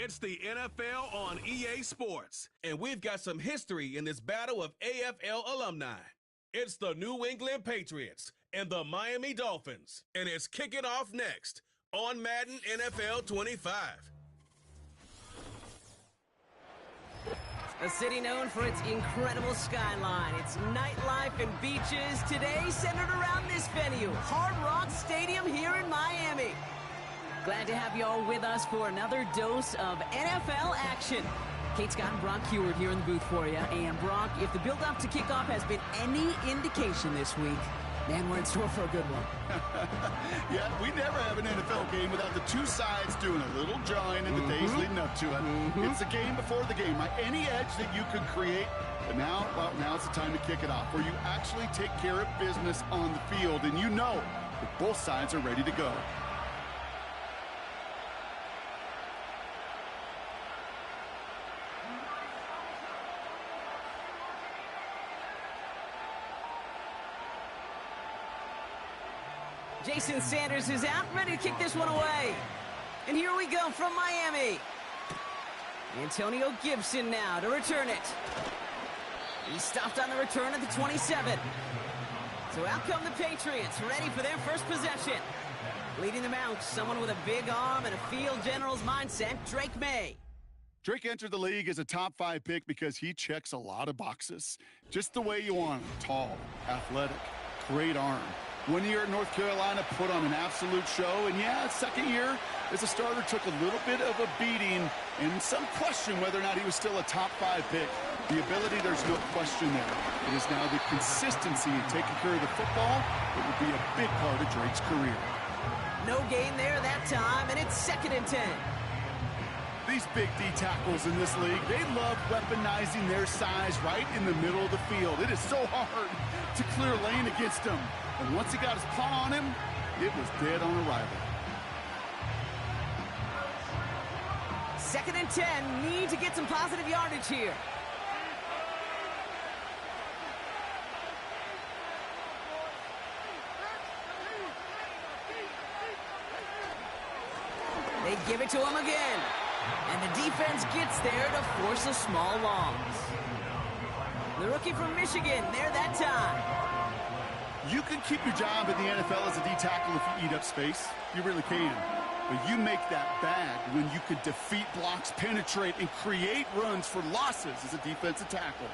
It's the NFL on EA Sports, and we've got some history in this battle of AFL alumni. It's the New England Patriots and the Miami Dolphins, and it's kicking off next on Madden NFL 25. A city known for its incredible skyline, its nightlife and beaches, today centered around this venue, Hard Rock Stadium here in Miami. Glad to have you all with us for another dose of NFL action. Kate Scott and Brock Heward here in the booth for you. And Brock, if the build-up to kickoff has been any indication this week, man, we're in store for a good one. Yeah, we never have an NFL game without the two sides doing a little jawing in the days leading up to it. It's the game before the game. Any edge that you could create, but now it's the time to kick it off, where you actually take care of business on the field, and you know that both sides are ready to go. Jason Sanders is out, ready to kick this one away. And here we go from Miami. Antonio Gibson now to return it. He stopped on the return at the 27. So out come the Patriots, ready for their first possession. Leading them out, someone with a big arm and a field general's mindset, Drake May. Drake entered the league as a top 5 pick because he checks a lot of boxes. Just the way you want him. Tall, athletic, great arm. 1 year at North Carolina, put on an absolute show. And yeah, second year as a starter took a little bit of a beating and some question whether or not he was still a top 5 pick. The ability, there's no question there. It is now the consistency in taking care of the football that will be a big part of Drake's career. No gain there that time, and it's 2nd and 10. These big D tackles in this league, they love weaponizing their size right in the middle of the field. It is so hard to clear lane against them. And once he got his paw on him, it was dead on arrival. 2nd and 10, need to get some positive yardage here. They give it to him again. And the defense gets there to force a small loss. The rookie from Michigan, there that time. You can keep your job in the NFL as a D tackle if you eat up space. You really can. But you make that bad when you could defeat blocks, penetrate, and create runs for losses as a defensive tackle.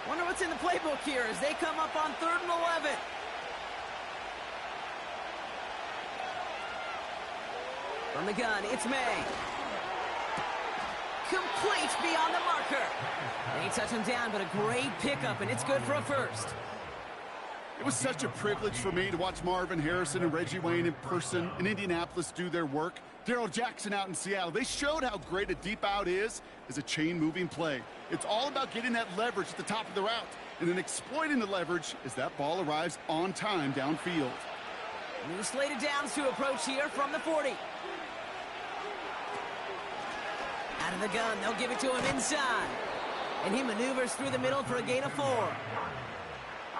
Wonder what's in the playbook here as they come up on 3rd and 11. From the gun, it's May. Complete beyond the marker. They touch him down, but a great pickup, and it's good for a first. It was such a privilege for me to watch Marvin Harrison and Reggie Wayne in person in Indianapolis do their work. Darrell Jackson out in Seattle. They showed how great a deep out is as a chain-moving play. It's all about getting that leverage at the top of the route and then exploiting the leverage as that ball arrives on time downfield. New slated downs to approach here from the 40. Out of the gun, they'll give it to him inside. And he maneuvers through the middle for a gain of 4.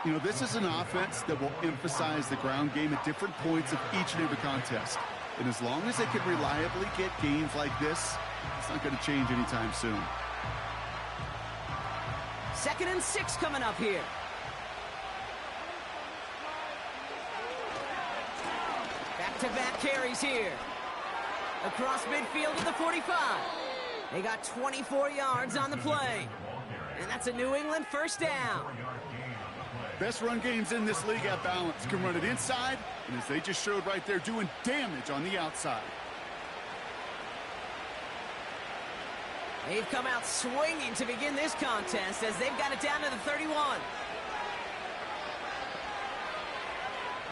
You know, this is an offense that will emphasize the ground game at different points of each and every contest. And as long as they can reliably get gains like this, it's not going to change anytime soon. 2nd and 6 coming up here. Back-to-back carries here. Across midfield to the 45. They got 24 yards on the play. And that's a New England first down. Best run games in this league at balance. Can run it inside, and as they just showed right there, doing damage on the outside. They've come out swinging to begin this contest as they've got it down to the 31.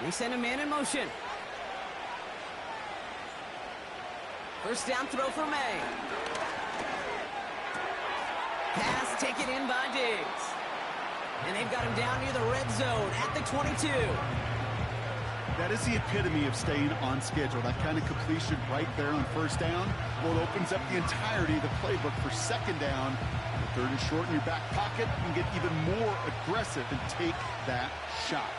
They send a man in motion. First down throw for May. Pass taken in by Diggs. And they've got him down near the red zone at the 22. That is the epitome of staying on schedule. That kind of completion right there on first down. Well, it opens up the entirety of the playbook for second down. The 3rd and short in your back pocket. You can get even more aggressive and take that shot.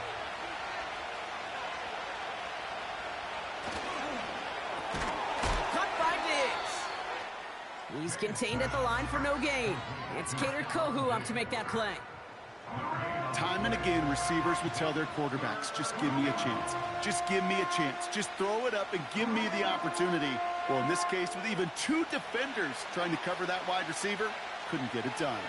He's contained at the line for no gain. It's Cater Kohu up to make that play. Time and again, receivers would tell their quarterbacks, just give me a chance. Just give me a chance. Just throw it up and give me the opportunity. Well, in this case, with even two defenders trying to cover that wide receiver, couldn't get it done.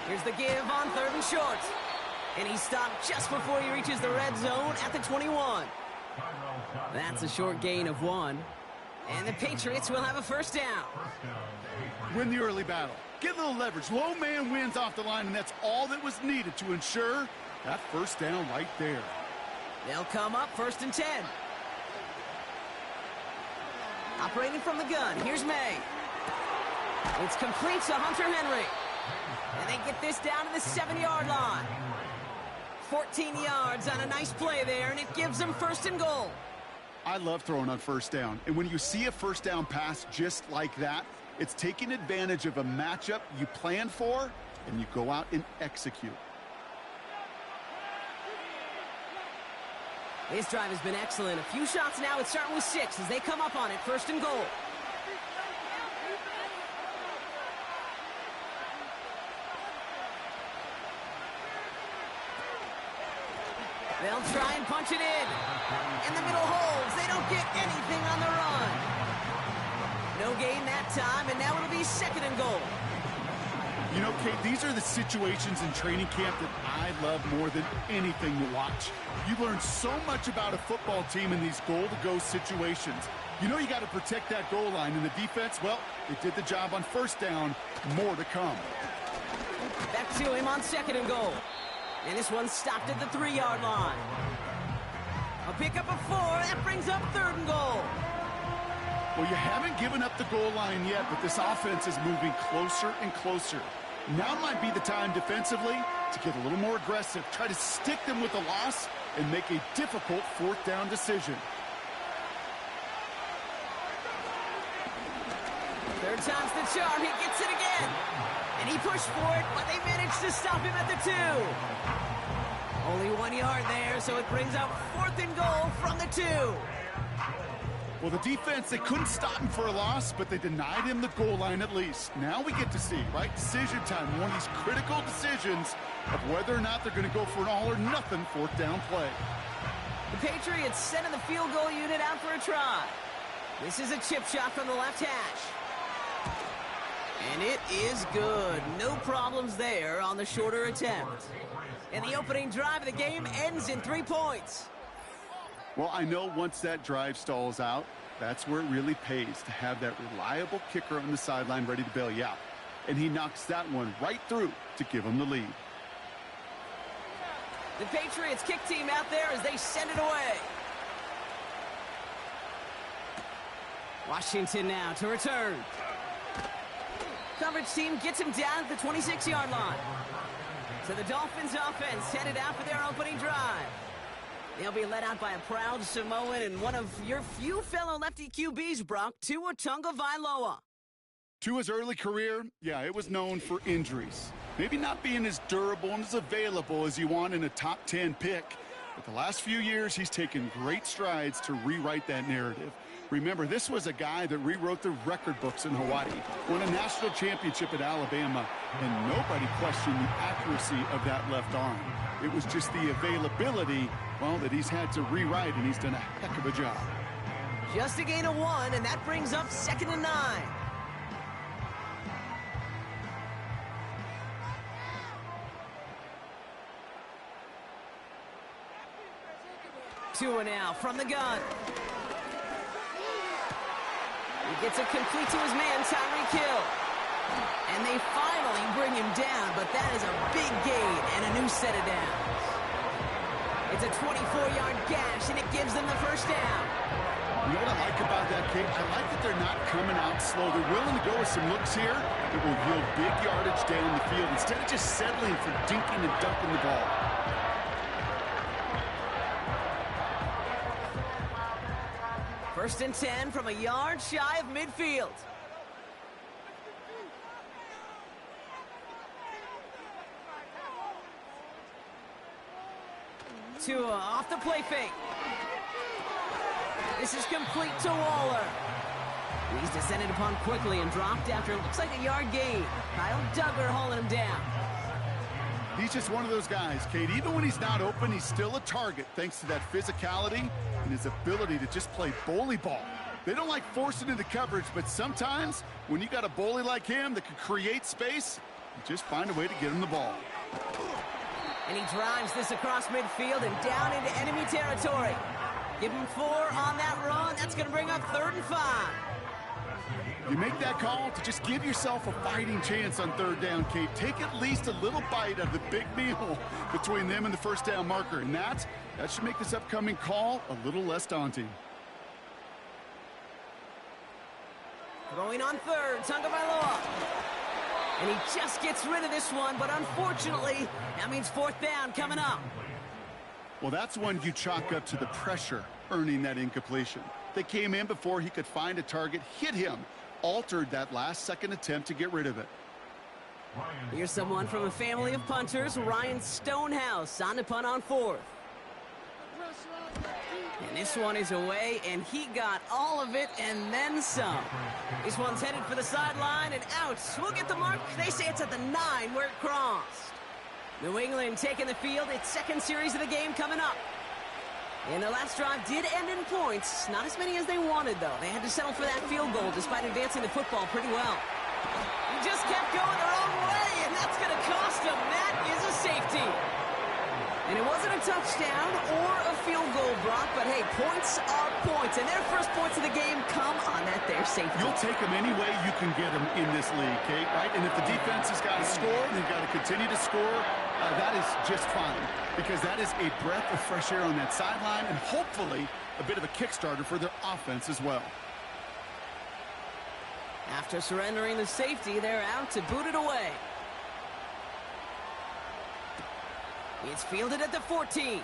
Here's the give on 3rd and short. And he stopped just before he reaches the red zone at the 21. That's a short gain of 1. And the Patriots will have a first down. Win the early battle. Get a little leverage. Low man wins off the line, and that's all that was needed to ensure that first down right there. They'll come up 1st and 10. Operating from the gun, here's May. It's complete to Hunter Henry. And they get this down to the 7-yard line. 14 yards on a nice play there, and it gives them 1st and goal. I love throwing on first down, and when you see a first down pass just like that, it's taking advantage of a matchup you plan for, and you go out and execute. This drive has been excellent. A few shots now. It's starting with 6 as they come up on it. 1st and goal. They'll try and punch it in. In the middle holds. They don't get anything on the run. No gain that time, and now it'll be 2nd and goal. You know, Kate, these are the situations in training camp that I love more than anything to watch. You learn so much about a football team in these goal-to-go situations. You know you got to protect that goal line, and the defense, well, they did the job on first down. More to come. Back to him on 2nd and goal. And this one stopped at the 3-yard line. A pickup of 4. That brings up 3rd and goal. Well, you haven't given up the goal line yet, but this offense is moving closer and closer. Now might be the time defensively to get a little more aggressive, try to stick them with a loss, and make a difficult 4th down decision. 3rd time's the charm. He gets it again. And he pushed for it, but they managed to stop him at the 2. Only 1 yard there, so it brings up 4th and goal from the 2. Well, the defense, they couldn't stop him for a loss, but they denied him the goal line at least. Now we get to see, right, decision time, one of these critical decisions of whether or not they're going to go for an all-or-nothing 4th down play. The Patriots sending the field goal unit out for a try. This is a chip shot from the left hash. And it is good. No problems there on the shorter attempt. And the opening drive of the game ends in 3 points. Well, I know once that drive stalls out, that's where it really pays to have that reliable kicker on the sideline ready to bail you out. And he knocks that one right through to give him the lead. The Patriots kick team out there as they send it away. Washington now to return. Coverage team gets him down at the 26-yard line. So the Dolphins offense headed out for their opening drive. They'll be led out by a proud Samoan and one of your few fellow lefty QBs, Brock, Tua Tagovailoa. Tua's early career, yeah, it was known for injuries. Maybe not being as durable and as available as you want in a top 10 pick. But the last few years, he's taken great strides to rewrite that narrative. Remember, this was a guy that rewrote the record books in Hawaii, won a national championship at Alabama, and nobody questioned the accuracy of that left arm. It was just the availability, well, that he's had to rewrite, and he's done a heck of a job. Just a gain of 1, and that brings up 2nd and 9. Tua now from the gun. He gets it complete to his man, Tyreek Hill. And they finally bring him down, but that is a big gain and a new set of downs. It's a 24-yard gash, and it gives them the first down. You know what I like about that kick? I like that they're not coming out slow. They're willing to go with some looks here that will yield big yardage down the field instead of just settling for dinking and dunking the ball. First and 10 from a yard shy of midfield. Tua off the play fake. This is complete to Waller. He's descended upon quickly and dropped after it looks like a yard gain. Kyle Duggar hauling him down. He's just one of those guys, Kate. Even when he's not open, he's still a target thanks to that physicality and his ability to just play bully ball. They don't like forcing into coverage, but sometimes when you got a bully like him that can create space, you just find a way to get him the ball. And he drives this across midfield and down into enemy territory. Give him 4 on that run. That's going to bring up 3rd and 5. You make that call to just give yourself a fighting chance on 3rd down, Kate. Take at least a little bite out of the big meal between them and the first down marker. And that should make this upcoming call a little less daunting. Throwing on 3rd, Tagovailoa. And he just gets rid of this one, but unfortunately, that means 4th down coming up. Well, that's one you chalk up to the pressure earning that incompletion. They came in before he could find a target, hit him, altered that last-second attempt to get rid of it. Here's someone from a family of punters, Ryan Stonehouse, on to punt on 4th. And this one is away, and he got all of it and then some. This one's headed for the sideline and out. We'll get the mark. They say it's at the 9 where it crossed. New England taking the field. Its 2nd series of the game coming up. And their last drive did end in points. Not as many as they wanted, though. They had to settle for that field goal despite advancing the football pretty well. He just kept going their own way, and that's going to cost them. That is a safety. And it wasn't a touchdown or a field goal, Brock, but hey, points are points. And their first points of the game come on that there safety. You'll take them any way you can get them in this league, Kate, right? And if the defense has got to score, they've got to continue to score. That is just fine, because that is a breath of fresh air on that sideline and hopefully a bit of a kickstarter for their offense as well. After surrendering the safety, they're out to boot it away. It's fielded at the 14.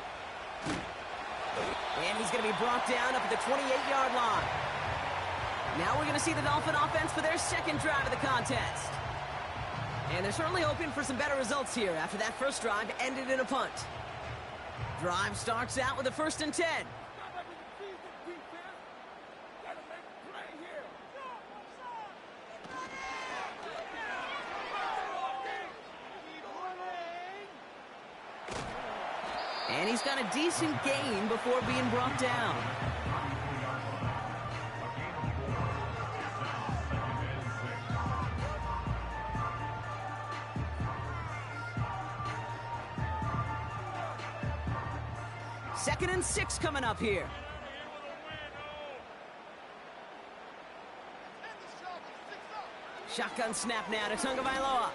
And he's going to be brought down up at the 28-yard line. Now we're going to see the Dolphin offense for their 2nd drive of the contest. And they're certainly hoping for some better results here after that first drive ended in a punt. Drive starts out with a 1st and 10. And he's got a decent gain before being brought down. Second and 6 coming up here. Shotgun snap now to Tagovailoa.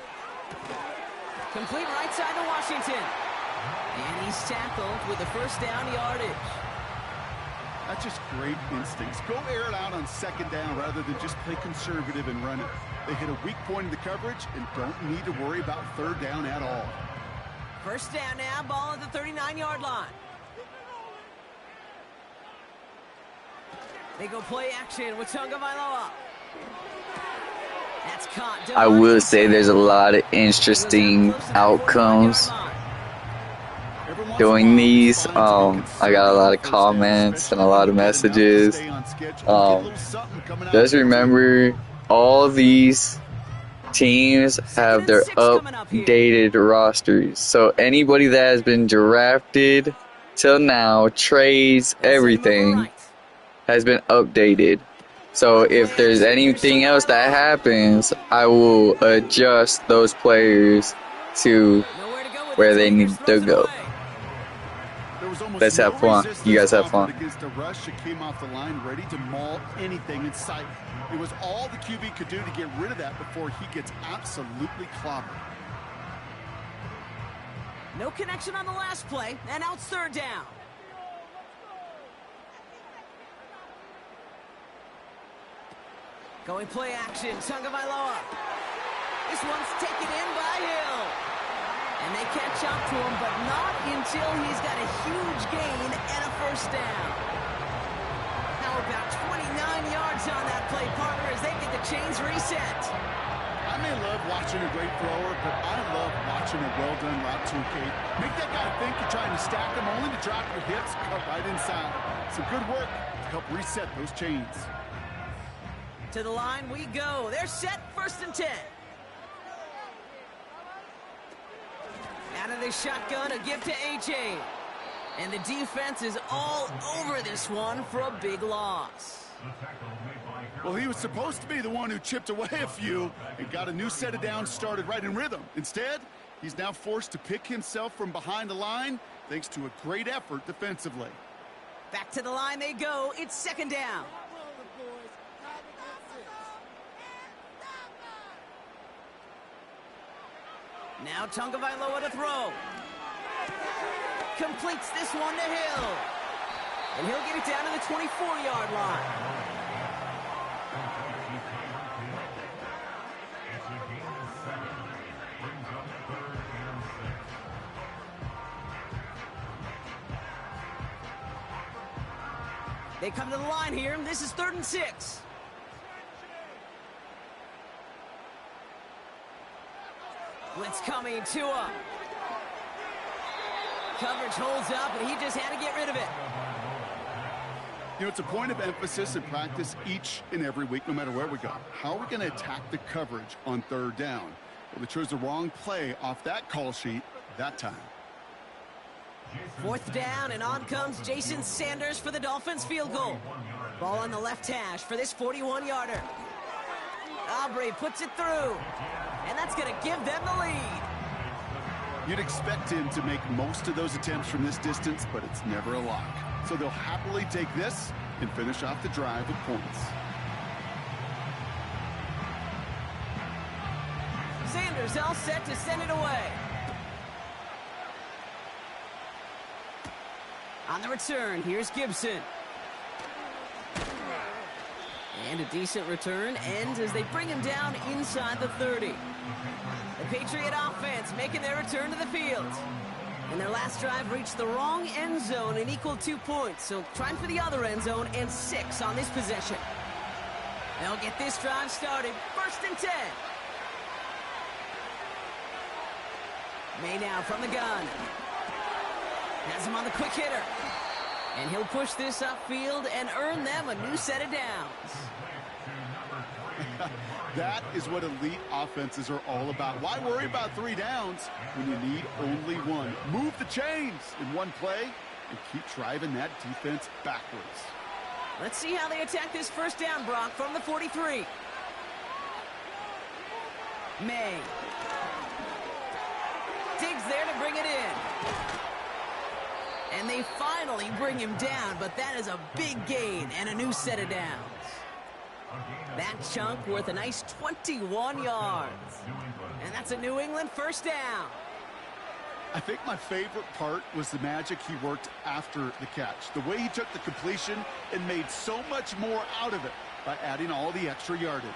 Complete right side to Washington. And he's tackled with the 1st down yardage. That's just great instincts. Go air it out on 2nd down rather than just play conservative and run it. They hit a weak point in the coverage and don't need to worry about 3rd down at all. 1st down now, ball at the 39-yard line. They go play action with Tagovailoa. That's caught. I will say there's a lot of interesting outcomes doing these. I got a lot of comments and a lot of messages. Just remember, all these teams have their updated rosters. So anybody that has been drafted till now, trades, everything has been updated. So if there's anything else that happens, I will adjust those players to where they need to go. Let's have fun. You guys have fun. Against a rush that came off the line ready to maul anything in sight. It was all the QB could do to get rid of that before he gets absolutely clobbered. No connection on the last play, and now it's 3rd down. Going play action, Tagovailoa. This one's taken in by Hill. And they catch up to him, but not until he's got a huge gain and a 1st down. Now about 29 yards on that play, partner, as they get the chains reset. I may love watching a great thrower, but I love watching a well-done route too, Kate. Make that guy think you're trying to stack him only to drop your hips cut right inside. Some good work to help reset those chains. To the line we go. They're set, 1st and 10. Out of the shotgun, a give to A.J. And the defense is all over this one for a big loss. Well, he was supposed to be the one who chipped away a few and got a new set of downs started right in rhythm. Instead, he's now forced to pick himself from behind the line thanks to a great effort defensively. Back to the line they go. It's 2nd down. Now Tagovailoa to throw. Completes this one to Hill. And he'll get it down to the 24-yard line. They come to the line here. This is 3rd and 6. Blitz coming, Tua. Coverage holds up, and he just had to get rid of it. You know, it's a point of emphasis in practice each and every week, no matter where we go. How are we going to attack the coverage on 3rd down? Well, they chose the wrong play off that call sheet that time. 4th down, and on comes Jason Sanders for the Dolphins field goal. Ball on the left hash for this 41-yarder. Aubrey puts it through, and that's going to give them the lead. You'd expect him to make most of those attempts from this distance, but it's never a lock. So they'll happily take this and finish off the drive with points. Sanders all set to send it away. On the return, here's Gibson. And a decent return ends as they bring him down inside the 30. The Patriot offense making their return to the field. And their last drive reached the wrong end zone and equaled 2 points. So trying for the other end zone and 6 on this possession. They'll get this drive started. 1st and 10. May now from the gun. Has him on the quick hitter. And he'll push this upfield and earn them a new set of downs. That is what elite offenses are all about. Why worry about 3 downs when you need only 1? Move the chains in one play and keep driving that defense backwards. Let's see how they attack this 1st down, Brock, from the 43. May. Diggs there to bring it in. And they finally bring him down, but that is a big gain and a new set of downs. That chunk worth a nice 21 yards. And that's a New England 1st down. I think my favorite part was the magic he worked after the catch. The way he took the completion and made so much more out of it by adding all the extra yardage.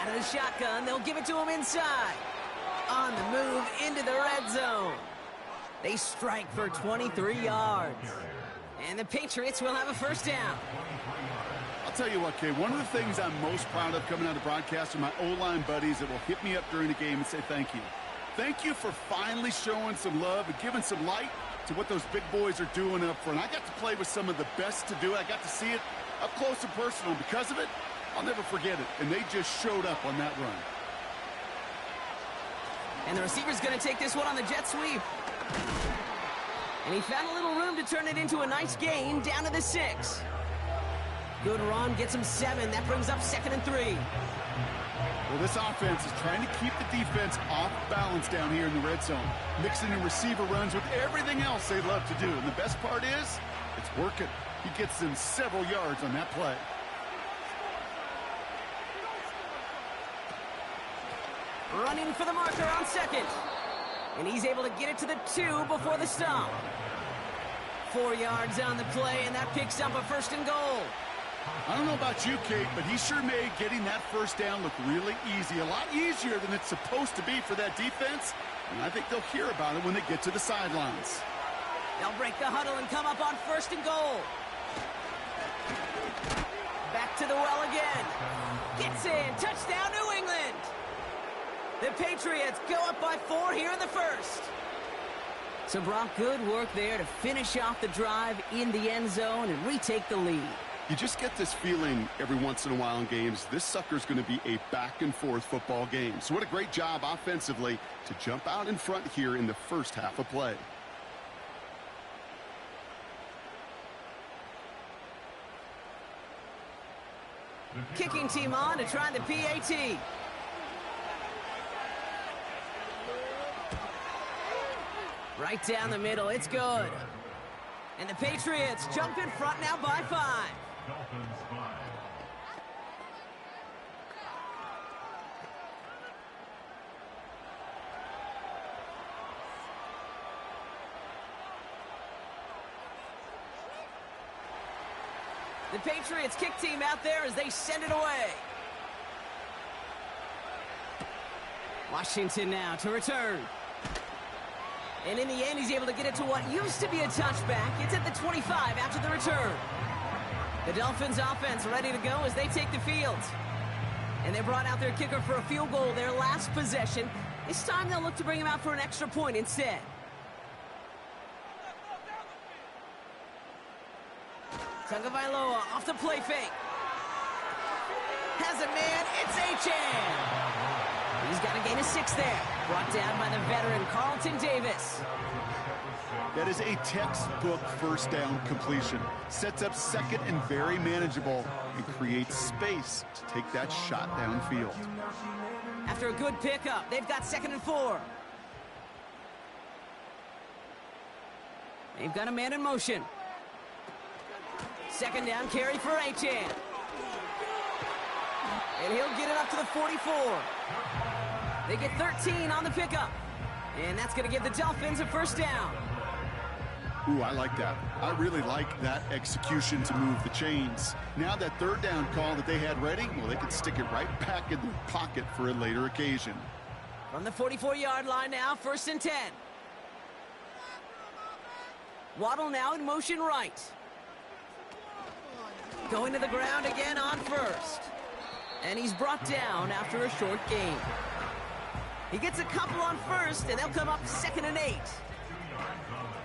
Out of the shotgun, they'll give it to him inside. On the move into the red zone. They strike for 23 yards. And the Patriots will have a 1st down. I'll tell you what, Kay, one of the things I'm most proud of coming out of broadcast are my O-line buddies that will hit me up during the game and say thank you. Thank you for finally showing some love and giving some light to what those big boys are doing up front. I got to play with some of the best to do it. I got to see it up close and personal. Because of it, I'll never forget it. And they just showed up on that run. And the receiver's going to take this one on the jet sweep. And he found a little room to turn it into a nice gain down to the 6. Good run, gets him 7. That brings up 2nd and 3. Well, this offense is trying to keep the defense off balance down here in the red zone, mixing in receiver runs with everything else they love to do. And the best part is, it's working. He gets them several yards on that play. Running for the marker on 2nd. And he's able to get it to the 2 before the stop. 4 yards on the play, and that picks up a 1st and goal. I don't know about you, Kate, but he sure made getting that 1st down look really easy. A lot easier than it's supposed to be for that defense. And I think they'll hear about it when they get to the sidelines. They'll break the huddle and come up on 1st and goal. Back to the well again. Gets in. Touchdown, New England. The Patriots go up by 4 here in the 1st. So, Brock, good work there to finish off the drive in the end zone and retake the lead. You just get this feeling every once in a while in games, this sucker's going to be a back-and-forth football game. So what a great job offensively to jump out in front here in the first half of play. Kicking team on to try the PAT. Right down the middle, it's good. And the Patriots jump in front now by 5. Dolphins 5. The Patriots kick team out there as they send it away. Washington now to return. And in the end, he's able to get it to what used to be a touchback. It's at the 25 after the return. The Dolphins offense ready to go as they take the field. And they brought out their kicker for a field goal their last possession. This time they'll look to bring him out for an extra point instead. Tagovailoa off the play fake. Has a man, it's H.N. He's got a gain of 6 there. Brought down by the veteran Carlton Davis. That is a textbook first down completion. Sets up second and very manageable and creates space to take that shot downfield. After a good pickup, they've got 2nd and 4. They've got a man in motion. 2nd down carry for H.N. And he'll get it up to the 44. They get 13 on the pickup. And that's going to give the Dolphins a first down. Ooh, I like that. I really like that execution to move the chains. Now that 3rd down call that they had ready, well, they can stick it right back in their pocket for a later occasion. From the 44-yard line now, 1st and 10. Waddle now in motion right. Going to the ground again on 1st. And he's brought down after a short gain. He gets a couple on 1st, and they'll come up 2nd and 8.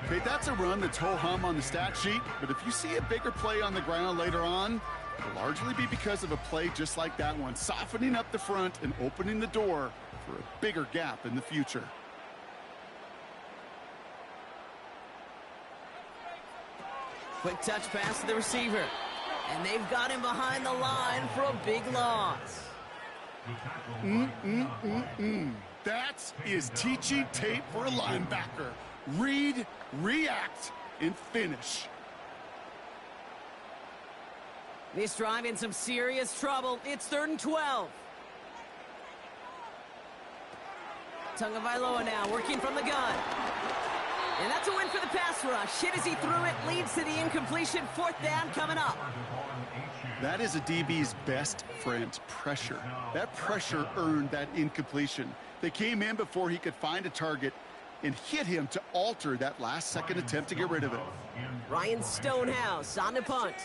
Okay, that's a run that's ho-hum on the stat sheet, but if you see a bigger play on the ground later on, it'll largely be because of a play just like that one, softening up the front and opening the door for a bigger gap in the future. Quick touch pass to the receiver. And they've got him behind the line for a big loss. That is teaching tape for a linebacker. Read, react, and finish. This drive in some serious trouble. It's 3rd and 12. Tagovailoa now working from the gun. And that's a win for the pass rush. Hit as he threw it, leads to the incompletion. 4th down coming up. That is a DB's best friend, pressure. That pressure earned that incompletion. They came in before he could find a target and hit him to alter that last-second attempt to get rid of it. Ryan Stonehouse on the punt.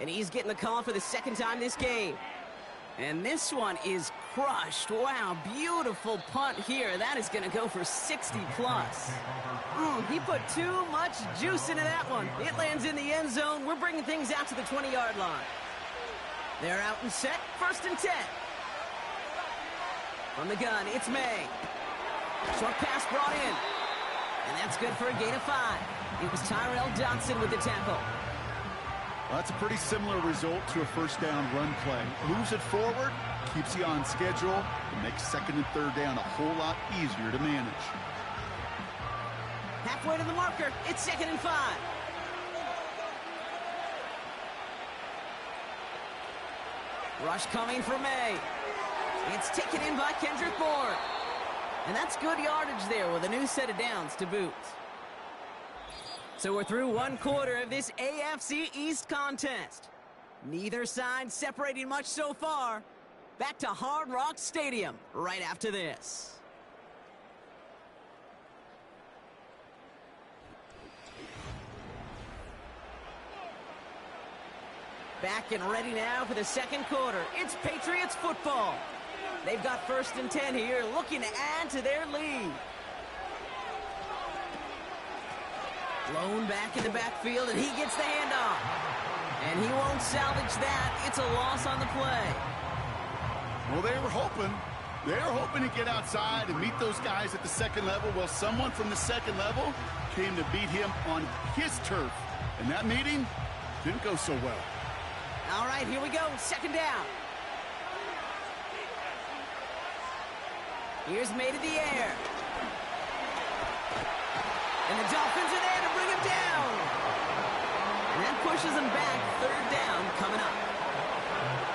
And he's getting the call for the 2nd time this game. And this one is crushed. Wow, beautiful punt here. That is going to go for 60+. He put too much juice into that one. It lands in the end zone. We're bringing things out to the 20-yard line. They're out and set. 1st and 10. From the gun, it's May. Short pass brought in. And that's good for a gain of 5. It was Tyrell Dodson with the tackle. Well, that's a pretty similar result to a 1st down run play. Moves it forward, keeps you on schedule, and makes 2nd and 3rd down a whole lot easier to manage. Halfway to the marker, it's 2nd and 5. Rush coming for May. It's taken in by Kendrick Bourne. And that's good yardage there with a new set of downs to boot. So we're through 1 quarter of this AFC East contest. Neither side separating much so far. Back to Hard Rock Stadium right after this. Back and ready now for the 2nd quarter. It's Patriots football. They've got 1st and 10 here, looking to add to their lead. Blown back in the backfield, and he gets the handoff. And he won't salvage that. It's a loss on the play. Well, they were hoping to get outside and meet those guys at the second level. Well, someone from the second level came to beat him on his turf. And that meeting didn't go so well. All right, here we go. Second down. Here's made in the air. And the Dolphins are there to bring him down. And that pushes him back. Third down coming up.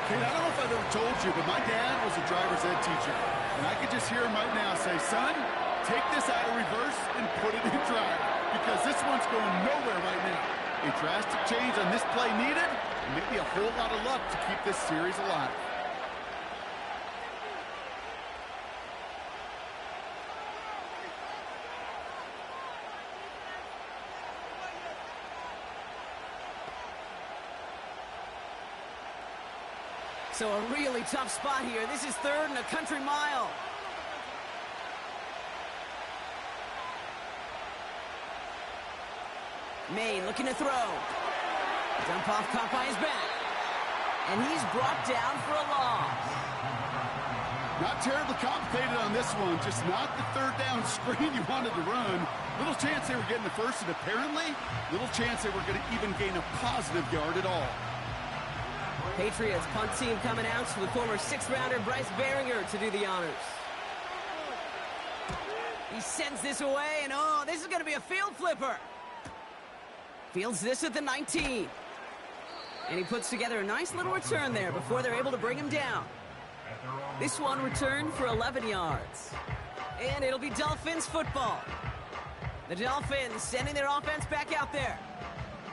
Kate, I don't know if I've ever told you, but my dad was a driver's ed teacher. And I could just hear him right now say, son, take this out of reverse and put it in drive. Because this one's going nowhere right now. A drastic change on this play needed, and maybe a whole lot of luck to keep this series alive. So a really tough spot here. This is third and a country mile. May looking to throw. Dump off caught by his back. And he's brought down for a loss. Not terribly complicated on this one. Just not the third down screen you wanted to run. Little chance they were getting the first, and apparently, little chance they were going to even gain a positive yard at all. Patriots punt team coming out with former sixth-rounder Bryce Behringer to do the honors. He sends this away, and oh, this is going to be a field flipper. Fields this at the 19. And he puts together a nice little return there before they're able to bring him down. This one returned for 11 yards. And it'll be Dolphins football. The Dolphins sending their offense back out there.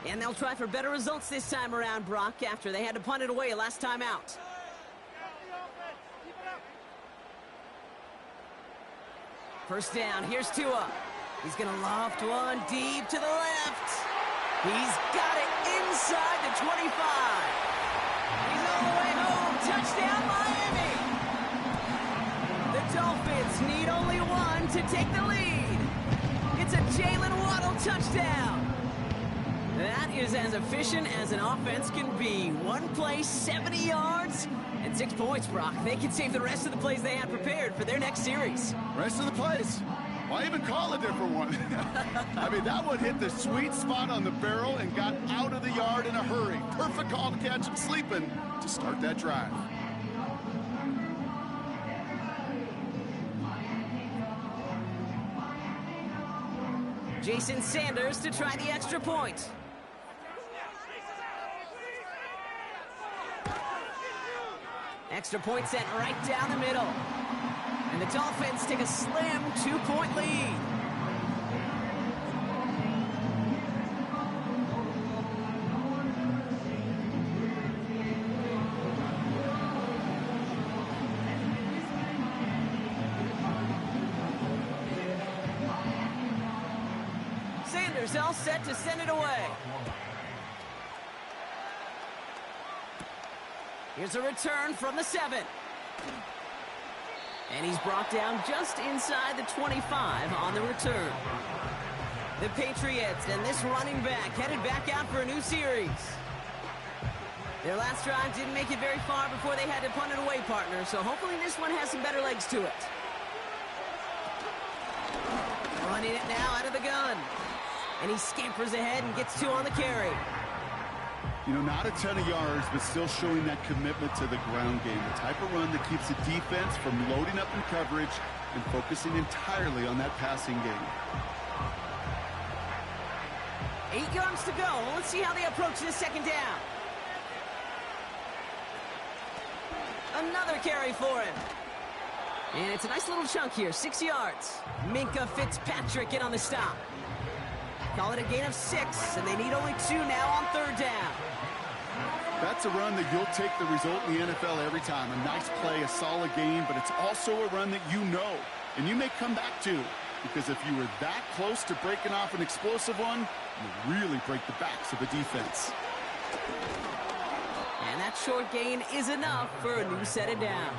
And they'll try for better results this time around, Brock, after they had to punt it away last time out. First down, here's Tua. He's going to loft one deep to the left. He's got it inside the 25. He's all the way home. Touchdown, Miami. The Dolphins need only one to take the lead. It's a Jalen Waddle touchdown. That is as efficient as an offense can be. One play, 70 yards, and 6 points, Brock. They can save the rest of the plays they had prepared for their next series. Rest of the plays? Why even call a different one? I mean, that one hit the sweet spot on the barrel and got out of the yard in a hurry. Perfect call to catch him sleeping to start that drive. Jason Sanders to try the extra point. Extra point sent right down the middle. And the Dolphins take a slim 2-point lead. Sanders all set to send it away. Here's a return from the 7. And he's brought down just inside the 25 on the return. The Patriots and this running back headed back out for a new series. Their last drive didn't make it very far before they had to punt it away, partner, so hopefully this one has some better legs to it. Running it now out of the gun. And he scampers ahead and gets 2 on the carry. You know, not a ton of yards, but still showing that commitment to the ground game. The type of run that keeps the defense from loading up in coverage and focusing entirely on that passing game. 8 yards to go. Let's see how they approach this second down. Another carry for him. And it's a nice little chunk here, 6 yards. Minkah Fitzpatrick in on the stop. Call it a gain of 6, and they need only 2 now on third down. That's a run that you'll take the result in the NFL every time. A nice play, a solid game, but it's also a run that you know, and you may come back to. Because if you were that close to breaking off an explosive one, you really break the backs of the defense. And that short gain is enough for a new set of downs.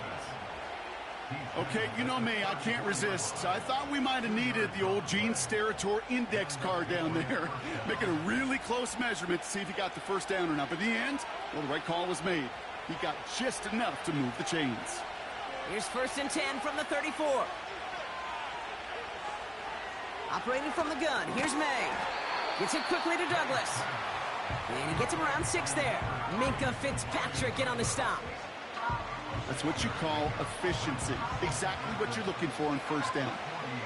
Okay, you know me, I can't resist. I thought we might have needed the old Gene Steratore index card down there, making a really close measurement to see if he got the first down or not. But in the end, well, the right call was made. He got just enough to move the chains. Here's 1st and 10 from the 34. Operating from the gun, here's May. Gets it quickly to Douglas. And he gets him around 6 there. Minkah Fitzpatrick in on the stop. That's what you call efficiency. Exactly what you're looking for in 1st down.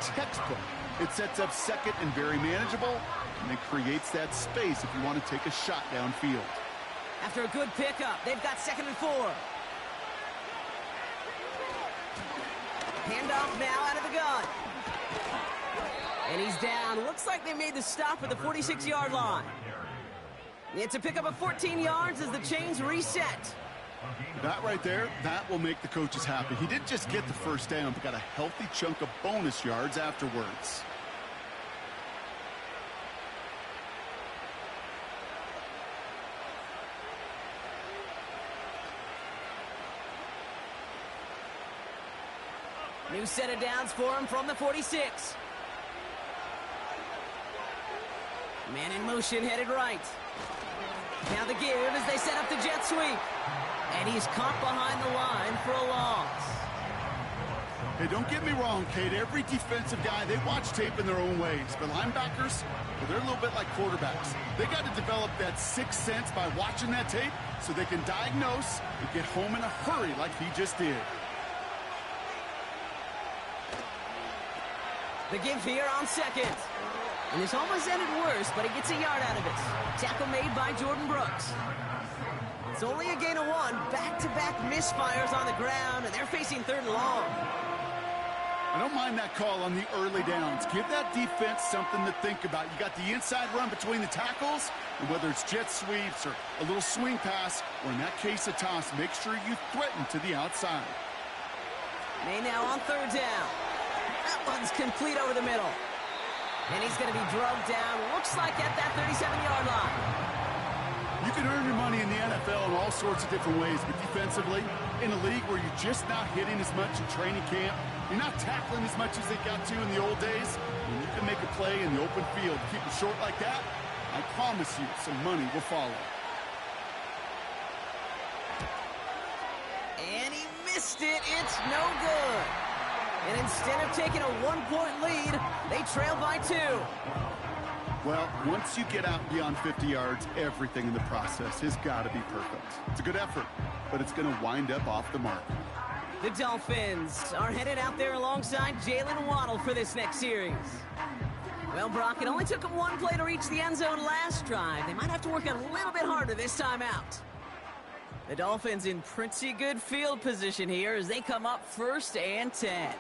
Textbook. It sets up 2nd and very manageable, and it creates that space if you want to take a shot downfield. After a good pickup, they've got 2nd and 4. Handoff now out of the gun. And he's down. Looks like they made the stop at the 46-yard line. It's a pickup of 14 yards as the chains reset. That right there, that will make the coaches happy. He didn't just get the 1st down, but got a healthy chunk of bonus yards afterwards. New set of downs for him from the 46. Man in motion, headed right. Now the give as they set up the jet sweep. And he's caught behind the line for a loss. Hey, don't get me wrong, Kate. Every defensive guy, they watch tape in their own ways. But linebackers, well, they're a little bit like quarterbacks. They got to develop that 6th sense by watching that tape so they can diagnose and get home in a hurry like he just did. The give here on 2nd. And this almost ended worse, but he gets a yard out of it. Tackle made by Jordan Brooks. It's only a gain of 1. Back-to-back misfires on the ground, and they're facing 3rd and long. I don't mind that call on the early downs. Give that defense something to think about. You got the inside run between the tackles, and whether it's jet sweeps or a little swing pass, or in that case a toss, make sure you threaten to the outside. May now on 3rd down. That one's complete over the middle. And he's going to be drugged down, looks like at that 37-yard line. You can earn your money in the NFL in all sorts of different ways, but defensively, in a league where you're just not hitting as much in training camp, you're not tackling as much as they got to in the old days, when you can make a play in the open field, keep it short like that, I promise you some money will follow. And he missed it. It's no good. And instead of taking a 1-point lead, they trail by 2. Well, once you get out beyond 50 yards, everything in the process has got to be perfect. It's a good effort, but it's going to wind up off the mark. The Dolphins are headed out there alongside Jalen Waddle for this next series. Well, Brock, it only took them 1 play to reach the end zone last drive. They might have to work a little bit harder this time out. The Dolphins in pretty good field position here as they come up 1st and 10.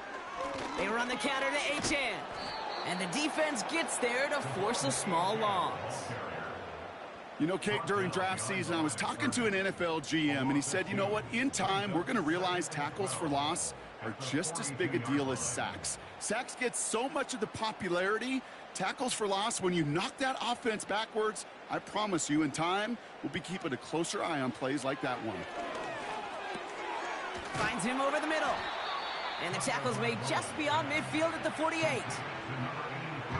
They run the counter to H.N. And the defense gets there to force a small loss. You know, Kate, during draft season, I was talking to an NFL GM, and he said, you know what, in time, we're going to realize tackles for loss are just as big a deal as sacks. Sacks get so much of the popularity. Tackles for loss, when you knock that offense backwards, I promise you, in time, we'll be keeping a closer eye on plays like that one. Finds him over the middle. And the tackle's made just beyond midfield at the 48.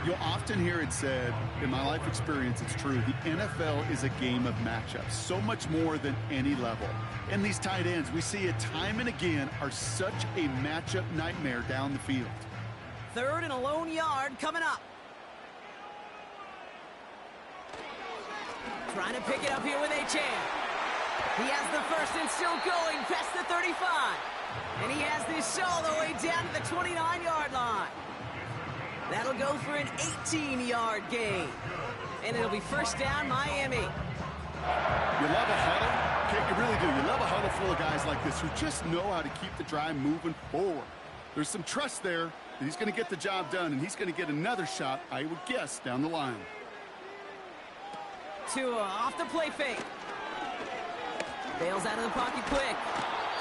You'll often hear it said, in my life experience, it's true, the NFL is a game of matchups, so much more than any level. And these tight ends, we see it time and again, are such a matchup nightmare down the field. 3rd and a lone yard coming up. Trying to pick it up here with H.N. He has the 1st and still going past the 35. And he has this all the way down to the 29-yard line. That'll go for an 18-yard gain. And it'll be 1st down, Miami. You love a huddle? Okay, you really do. You love a huddle full of guys like this who just know how to keep the drive moving forward. There's some trust there that he's going to get the job done, and he's going to get another shot, I would guess, down the line. Tua off the play fake. Bails out of the pocket quick.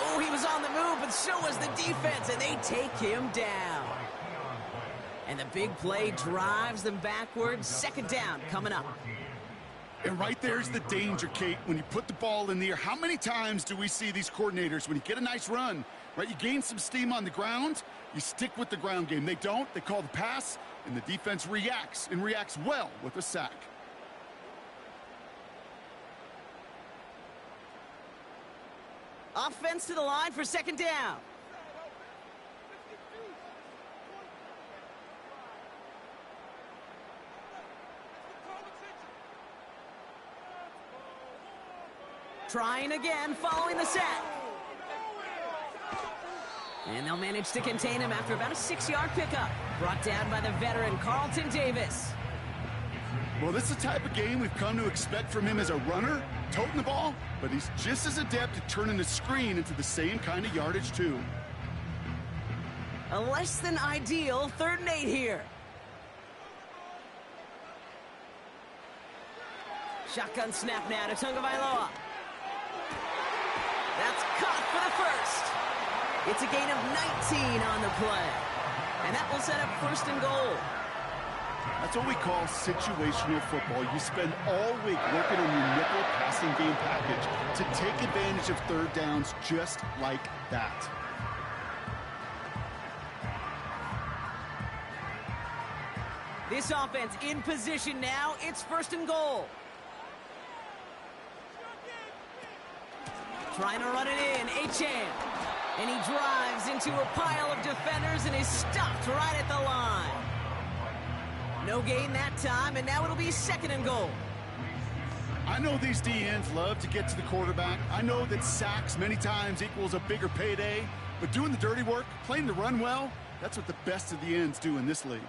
Oh, he was on the move, but so was the defense, and they take him down. And the big play drives them backwards. 2nd down coming up. And right there's the danger, Kate, when you put the ball in the air. How many times do we see these coordinators, when you get a nice run, right? You gain some steam on the ground, you stick with the ground game. They don't, they call the pass, and the defense reacts, and reacts well with a sack. Offense to the line for second down. Trying again, following the sack. And they'll manage to contain him after about a 6-yard pickup. Brought down by the veteran Carlton Davis. Well, this is the type of game we've come to expect from him as a runner, toting the ball, but he's just as adept at turning the screen into the same kind of yardage, too. A less than ideal 3rd and 8 here. Shotgun snap now to Tagovailoa. That's caught for the first. It's a gain of 19 on the play. And that will set up 1st and goal. That's what we call situational football. You spend all week working on your nickel passing game package to take advantage of 3rd downs just like that. This offense in position now. It's 1st and goal. Trying to run it in, Achane. And he drives into a pile of defenders and is stopped right at the line. No gain that time, and now it'll be 2nd and goal. I know these D-ends love to get to the quarterback. I know that sacks many times equals a bigger payday, but doing the dirty work, playing the run well, that's what the best of the ends do in this league.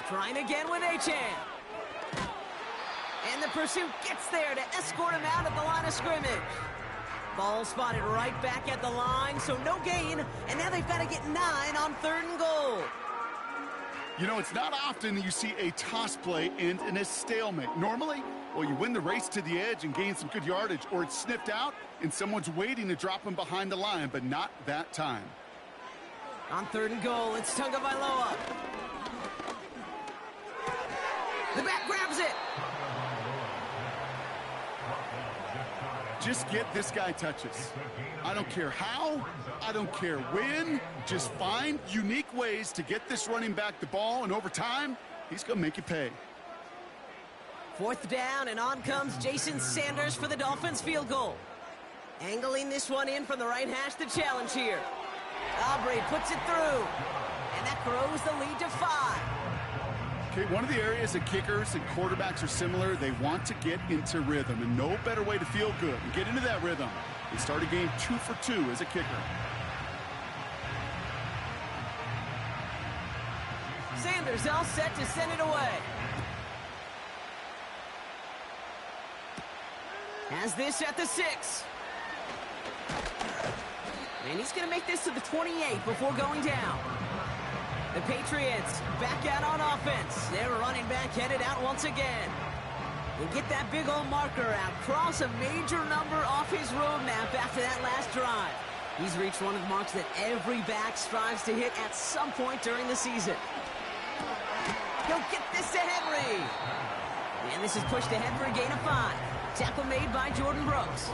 Trying again with Achane. And the pursuit gets there to escort him out at the line of scrimmage. Ball spotted right back at the line, so no gain. And now they've got to get 9 on 3rd and goal. You know, it's not often that you see a toss play end in a stalemate. Normally, well, you win the race to the edge and gain some good yardage, or it's sniffed out and someone's waiting to drop him behind the line, but not that time. On 3rd and goal, it's Tagovailoa. The back grabs it. Just get this guy touches. I don't care how, I don't care when, just find unique ways to get this running back the ball, and over time, he's going to make you pay. 4th down, and on comes Jason Sanders for the Dolphins field goal. Angling this one in from the right hash, the challenge here. Aubrey puts it through, and that grows the lead to 5. Okay, one of the areas that kickers and quarterbacks are similar, they want to get into rhythm, and no better way to feel good and get into that rhythm. They start a game 2 for 2 as a kicker. Sanders all set to send it away. Has this at the 6. And he's going to make this to the 28 before going down. The Patriots back out on offense. Their running back headed out once again. And get that big old marker out. Cross a major number off his roadmap after that last drive. He's reached one of the marks that every back strives to hit at some point during the season. He'll get this to Henry. And this is pushed ahead for a gain of 5. Tackle made by Jordan Brooks.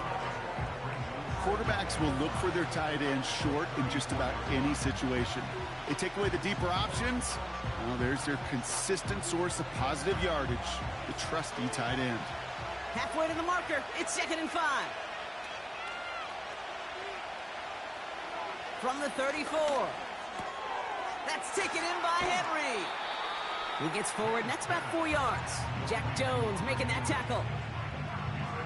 Quarterbacks will look for their tight end short in just about any situation. They take away the deeper options. Well, there's their consistent source of positive yardage, the trusty tight end. Halfway to the marker, it's 2nd and 5. From the 34. That's taken in by Henry. He gets forward, and that's about 4 yards. Jack Jones making that tackle.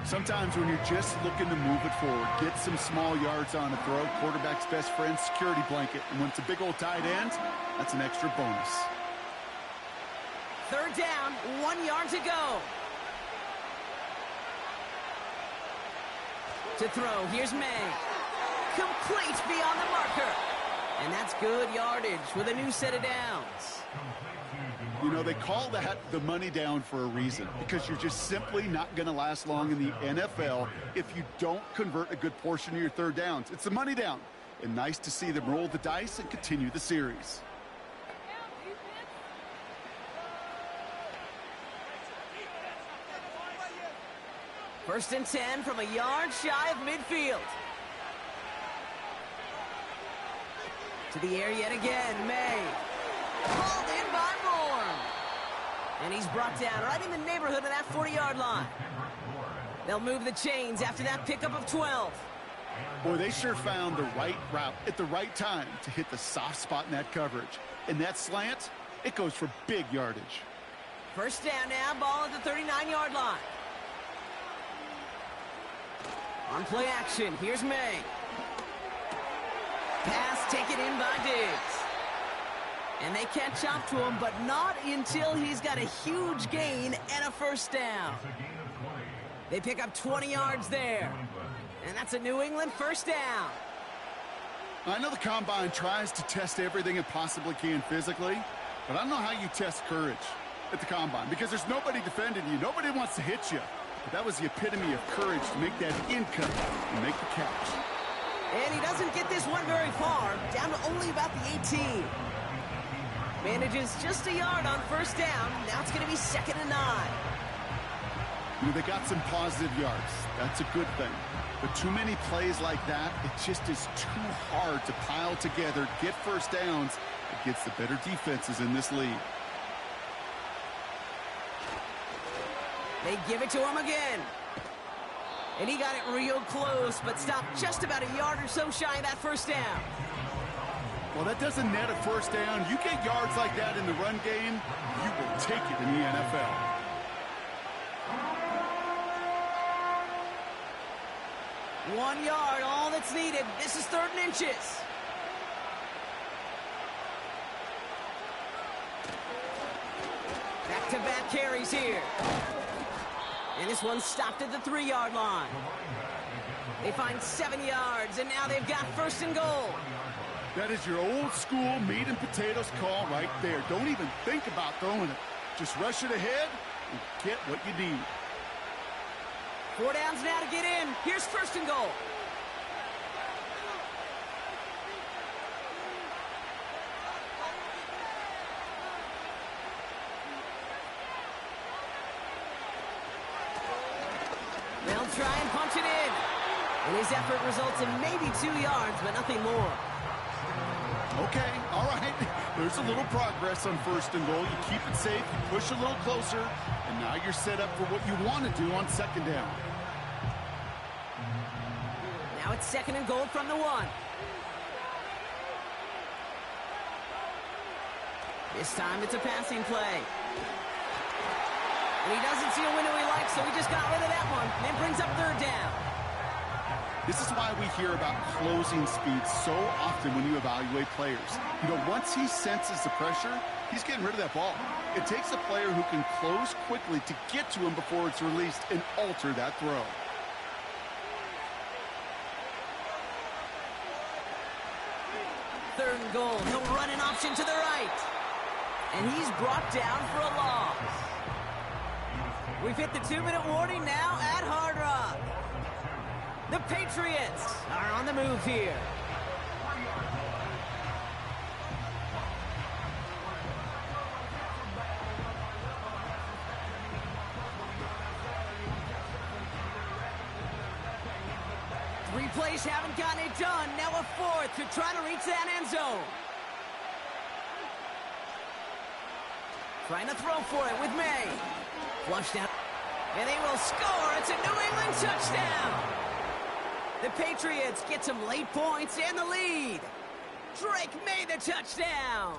Sometimes when you're just looking to move it forward, get some small yards on a throw, quarterback's best friend, security blanket. And when it's a big old tight end, that's an extra bonus. 3rd down, 1 yard to go. To throw, here's May. Complete beyond the marker. And that's good yardage with a new set of downs. You know, they call that the money down for a reason, because you're just simply not going to last long in the NFL if you don't convert a good portion of your 3rd downs. It's the money down. And nice to see them roll the dice and continue the series. First and 10 from a yard shy of midfield. To the air yet again, May. Hauled in by Moore. And he's brought down right in the neighborhood of that 40-yard line. They'll move the chains after that pickup of 12. Boy, they sure found the right route at the right time to hit the soft spot in that coverage. And that slant, it goes for big yardage. First down now, ball at the 39-yard line. On play action, here's May. Pass taken in by Diggs. And they catch up to him, but not until he's got a huge gain and a first down. They pick up 20 yards there. And that's a New England first down. I know the Combine tries to test everything it possibly can physically, but I don't know how you test courage at the Combine because there's nobody defending you. Nobody wants to hit you. But that was the epitome of courage to make that in cut and make the catch. And he doesn't get this one very far, down to only about the 18. Manages just a yard on first down. Now it's going to be 2nd and 9. You know, they got some positive yards. That's a good thing. But too many plays like that, it just is too hard to pile together, get first downs against the better defenses in this league. They give it to him again. And he got it real close, but stopped just about a yard or so shy of that first down. Well, that doesn't net a first down. You get yards like that in the run game, you will take it in the NFL. One yard, all that's needed. This is 3rd and inches. Back-to-back carries here. And this one's stopped at the 3-yard line. They find 7 yards, and now they've got 1st and goal. That is your old school meat and potatoes call right there. Don't even think about throwing it. Just rush it ahead and get what you need. 4 downs now to get in. Here's 1st and goal. They'll try and punch it in. And his effort results in maybe 2 yards, but nothing more. Okay, all right. There's a little progress on 1st and goal. You keep it safe, you push a little closer, and now you're set up for what you want to do on 2nd down. Now it's 2nd and goal from the 1. This time it's a passing play. And he doesn't see a window he likes, so he just got rid of that one. And it brings up 3rd down. This is why we hear about closing speed so often when you evaluate players. You know, once he senses the pressure, he's getting rid of that ball. It takes a player who can close quickly to get to him before it's released and alter that throw. Third and goal. He'll run an option to the right. And he's brought down for a loss. We've hit the 2-minute warning now at Hard Rock. The Patriots are on the move here. Three plays haven't gotten it done. Now a 4th to try to reach that end zone. Trying to throw for it with May. Flushed out. And they will score. It's a New England touchdown. The Patriots get some late points and the lead. Drake made the touchdown.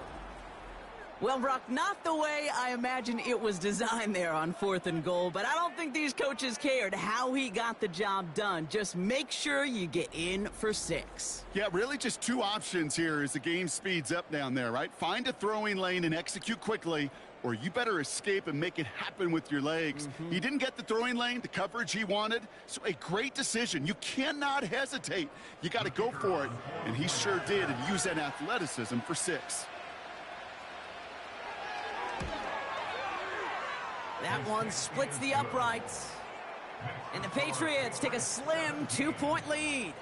Well, Brock, not the way I imagine it was designed there on 4th and goal, but I don't think these coaches cared how he got the job done. Just make sure you get in for 6. Yeah, really just 2 options here as the game speeds up down there, right? Find a throwing lane and execute quickly, or you better escape and make it happen with your legs. He didn't get the throwing lane, the coverage he wanted, so a great decision. You cannot hesitate. You got to go for it, and he sure did, and use that athleticism for 6. That one splits the uprights. And the Patriots take a slim 2-point lead.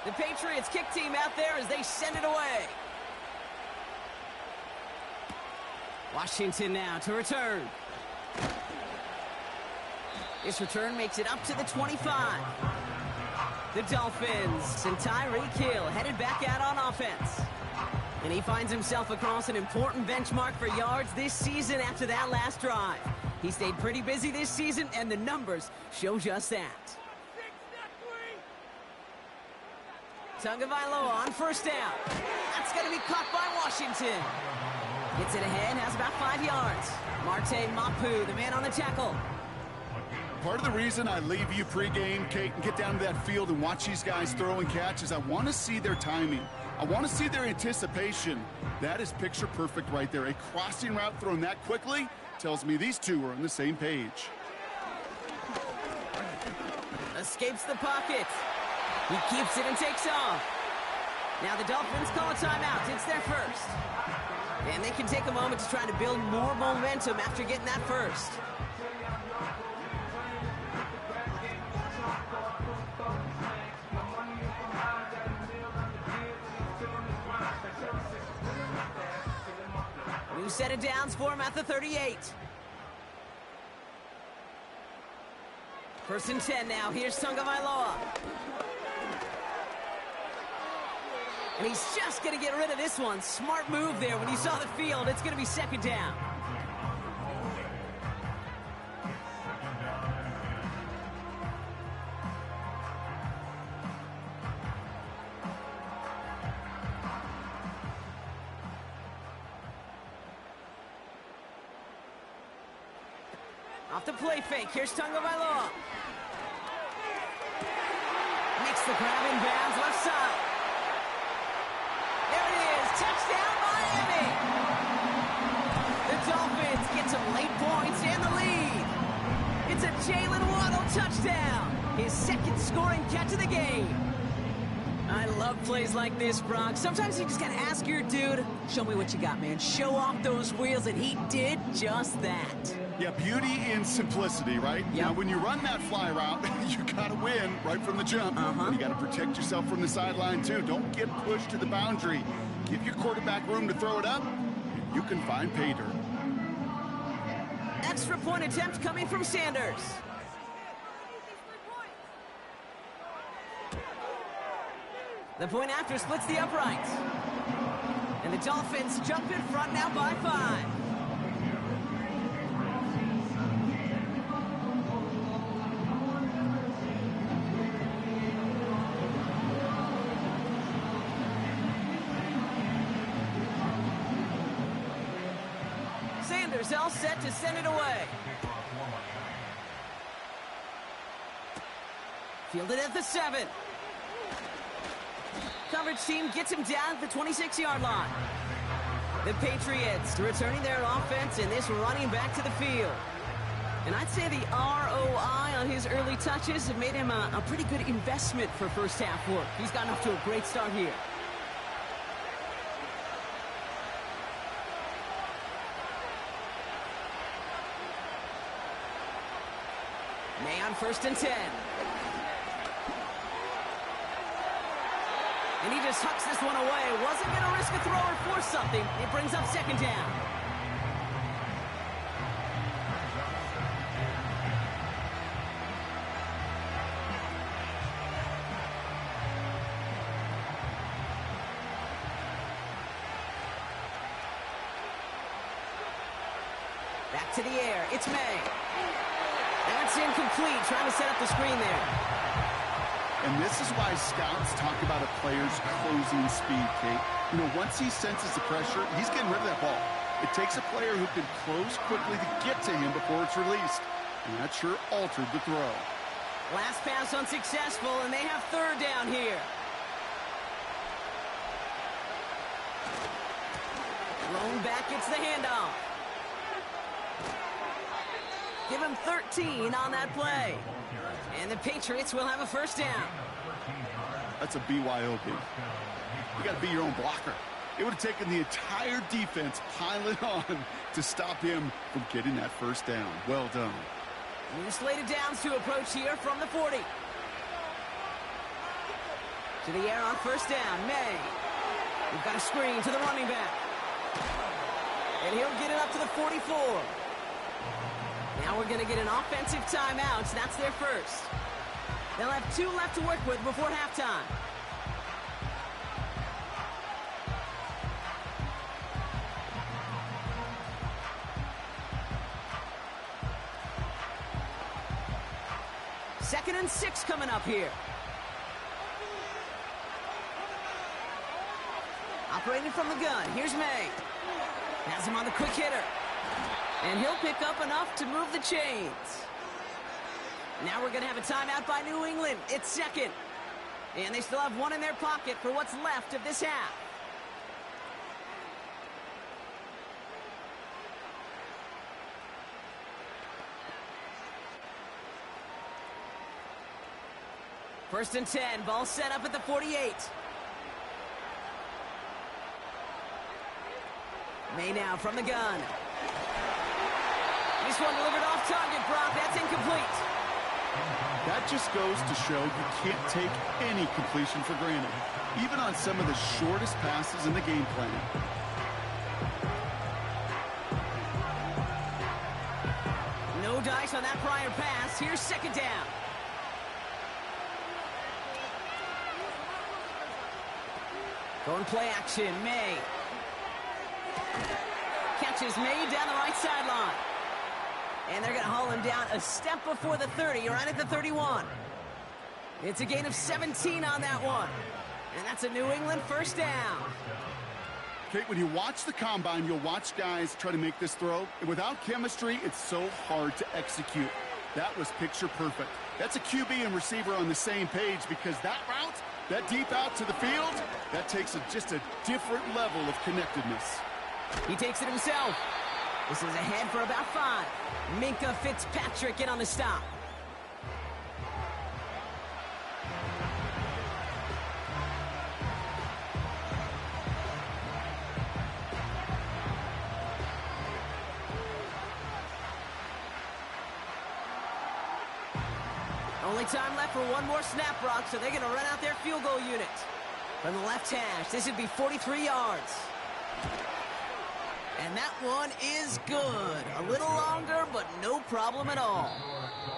The Patriots kick team out there as they send it away. Washington now to return. This return makes it up to the 25. The Dolphins and Tyreek Hill headed back out on offense. And he finds himself across an important benchmark for yards this season after that last drive. He stayed pretty busy this season, and the numbers show just that. Tagovailoa on first down. That's going to be caught by Washington. Gets it ahead, has about 5 yards. Marte Mapu, the man on the tackle. Part of the reason I leave you pregame, Kate, and get down to that field and watch these guys throw and catch is I want to see their timing. I want to see their anticipation. That is picture perfect right there. A crossing route thrown that quickly tells me these two are on the same page. Escapes the pocket. He keeps it and takes off. Now the Dolphins call a timeout. It's their first. And they can take a moment to try to build more momentum after getting that first. New set of downs for him at the 38. First and 10 now. Here's Tagovailoa. And he's just going to get rid of this one. Smart move there. When you saw the field, it's going to be second down. Off the play fake. Here's Tagovailoa. Makes the grab in bounds left side. There it is. Touchdown, Miami. The Dolphins get some late points and the lead. It's a Jalen Waddle touchdown. His second scoring catch of the game. I love plays like this, Brock. Sometimes you just got to ask your dude, show me what you got, man. Show off those wheels, and he did just that. Yeah, beauty in simplicity, right? Yep. Now, when you run that fly route, you got to win right from the jump. You got to protect yourself from the sideline, too. Don't get pushed to the boundary. Give your quarterback room to throw it up, and you can find pay dirt. Extra point attempt coming from Sanders. The point after splits the uprights. And the Dolphins jump in front now by 5. Sanders all set to send it away. Fielded at the 7. Coverage team gets him down at the 26-yard line. The Patriots returning their offense and this running back to the field. And I'd say the ROI on his early touches have made him a pretty good investment for first half work. He's gotten off to a great start here. May on first and 10. And he just hucks this one away. Wasn't going to risk a throw or force something. It brings up second down. Back to the air. It's May. That's incomplete. Trying to set up the screen there. And this is why scouts talk about a player's closing speed, Kate. You know, once he senses the pressure, he's getting rid of that ball. It takes a player who can close quickly to get to him before it's released. And that sure altered the throw. Last pass unsuccessful, and they have third down here. Thrown back, it's the handoff. Give him 13 on that play. And the Patriots will have a first down. That's a BYOB. You got to be your own blocker. It would have taken the entire defense piling on to stop him from getting that first down. Well done. New slated downs to approach here from the 40. To the air on first down, May. We've got a screen to the running back. And he'll get it up to the 44. Now we're going to get an offensive timeout. So that's their first. They'll have 2 left to work with before halftime. Second and 6 coming up here. Operating from the gun. Here's May. Has him on the quick hitter. And he'll pick up enough to move the chains. Now we're going to have a timeout by New England. It's second. And they still have 1 in their pocket for what's left of this half. First and 10. Ball set up at the 48. May now from the gun. This one delivered off target, Brock. That's incomplete. That just goes to show you can't take any completion for granted, even on some of the shortest passes in the game plan. No dice on that prior pass. Here's second down. Going play action, May. Catches May down the right sideline. And they're going to haul him down a step before the 30, right at the 31. It's a gain of 17 on that one. And that's a New England first down. Kate, when you watch the combine, you'll watch guys try to make this throw. And without chemistry, it's so hard to execute. That was picture perfect. That's a QB and receiver on the same page, because that route, that deep out to the field, that takes just a different level of connectedness. He takes it himself. This is ahead for about 5. Minkah Fitzpatrick in on the stop. Only time left for 1 more snap, Brock, so they're going to run out their field goal unit. From the left hash, this would be 43 yards. And that one is good. A little longer, but no problem at all.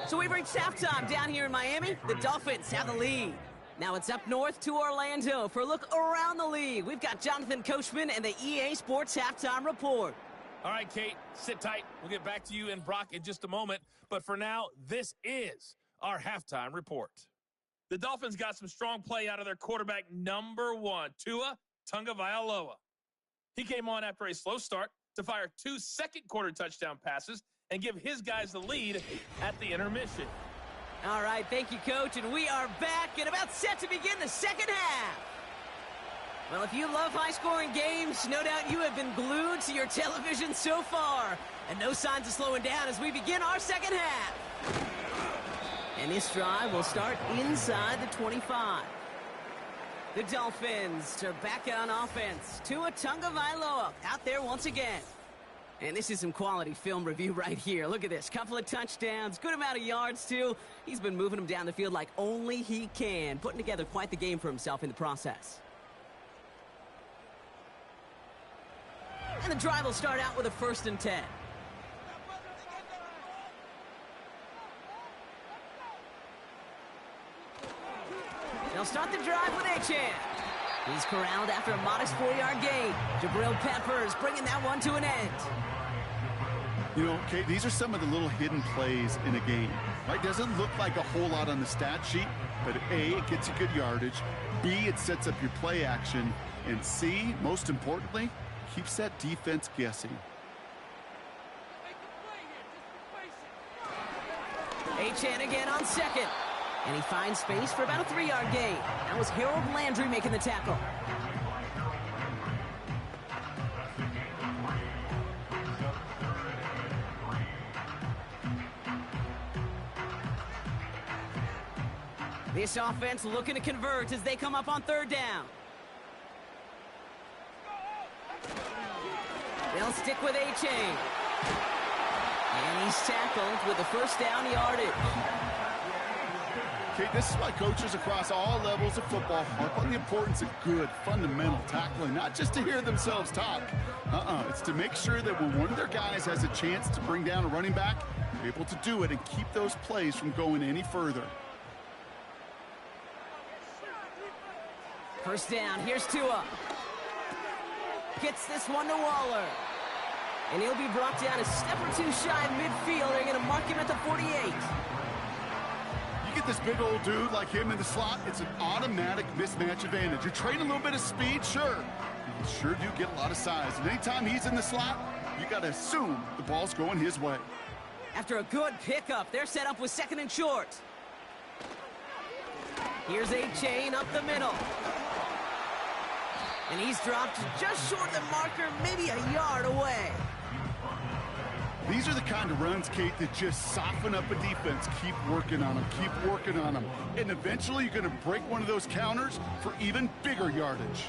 So we've reached halftime down here in Miami. The Dolphins have the lead. Now it's up north to Orlando for a look around the league. We've got Jonathan Coachman and the EA Sports Halftime Report. All right, Kate, sit tight. We'll get back to you and Brock in just a moment. But for now, this is our halftime report. The Dolphins got some strong play out of their quarterback, number 1, Tua Tagovailoa. He came on after a slow start to fire 2 second-quarter touchdown passes and give his guys the lead at the intermission. All right, thank you, Coach, and we are back and about set to begin the second half. Well, if you love high-scoring games, no doubt you have been glued to your television so far, and no signs of slowing down as we begin our second half. And this drive will start inside the 25. The Dolphins are back on offense. Tua Tagovailoa out there once again. And this is some quality film review right here. Look at this. Couple of touchdowns. Good amount of yards, too. He's been moving them down the field like only he can. Putting together quite the game for himself in the process. And the drive will start out with a 1st and 10. They'll start the drive with Achane. He's corralled after a modest 4-yard gain. Jabril Peppers bringing that one to an end. You know, Kate, these are some of the little hidden plays in a game. Right? Doesn't look like a whole lot on the stat sheet, but A, it gets you good yardage. B, it sets up your play action. And C, most importantly, keeps that defense guessing. Achane again on second. And he finds space for about a 3-yard gain. That was Harold Landry making the tackle. This offense looking to convert as they come up on 3rd down. They'll stick with Achane. And he's tackled with the 1st down yardage. Kate, this is why coaches across all levels of football harp on the importance of good, fundamental tackling, not just to hear themselves talk. It's to make sure that when one of their guys has a chance to bring down a running back, they're able to do it and keep those plays from going any further. First down, here's Tua. Gets this one to Waller. And he'll be brought down a step or two shy of midfield. They're going to mark him at the 48. You get this big old dude like him in the slot, it's an automatic mismatch advantage. You're trading a little bit of speed, sure. You sure do get a lot of size. And anytime he's in the slot, you got to assume the ball's going his way. After a good pickup, they're set up with second and short. Here's A-Chain up the middle. And he's dropped just short of the marker, maybe a yard away. These are the kind of runs, Kate, that just soften up a defense. Keep working on them, keep working on them. And eventually you're going to break one of those counters for even bigger yardage.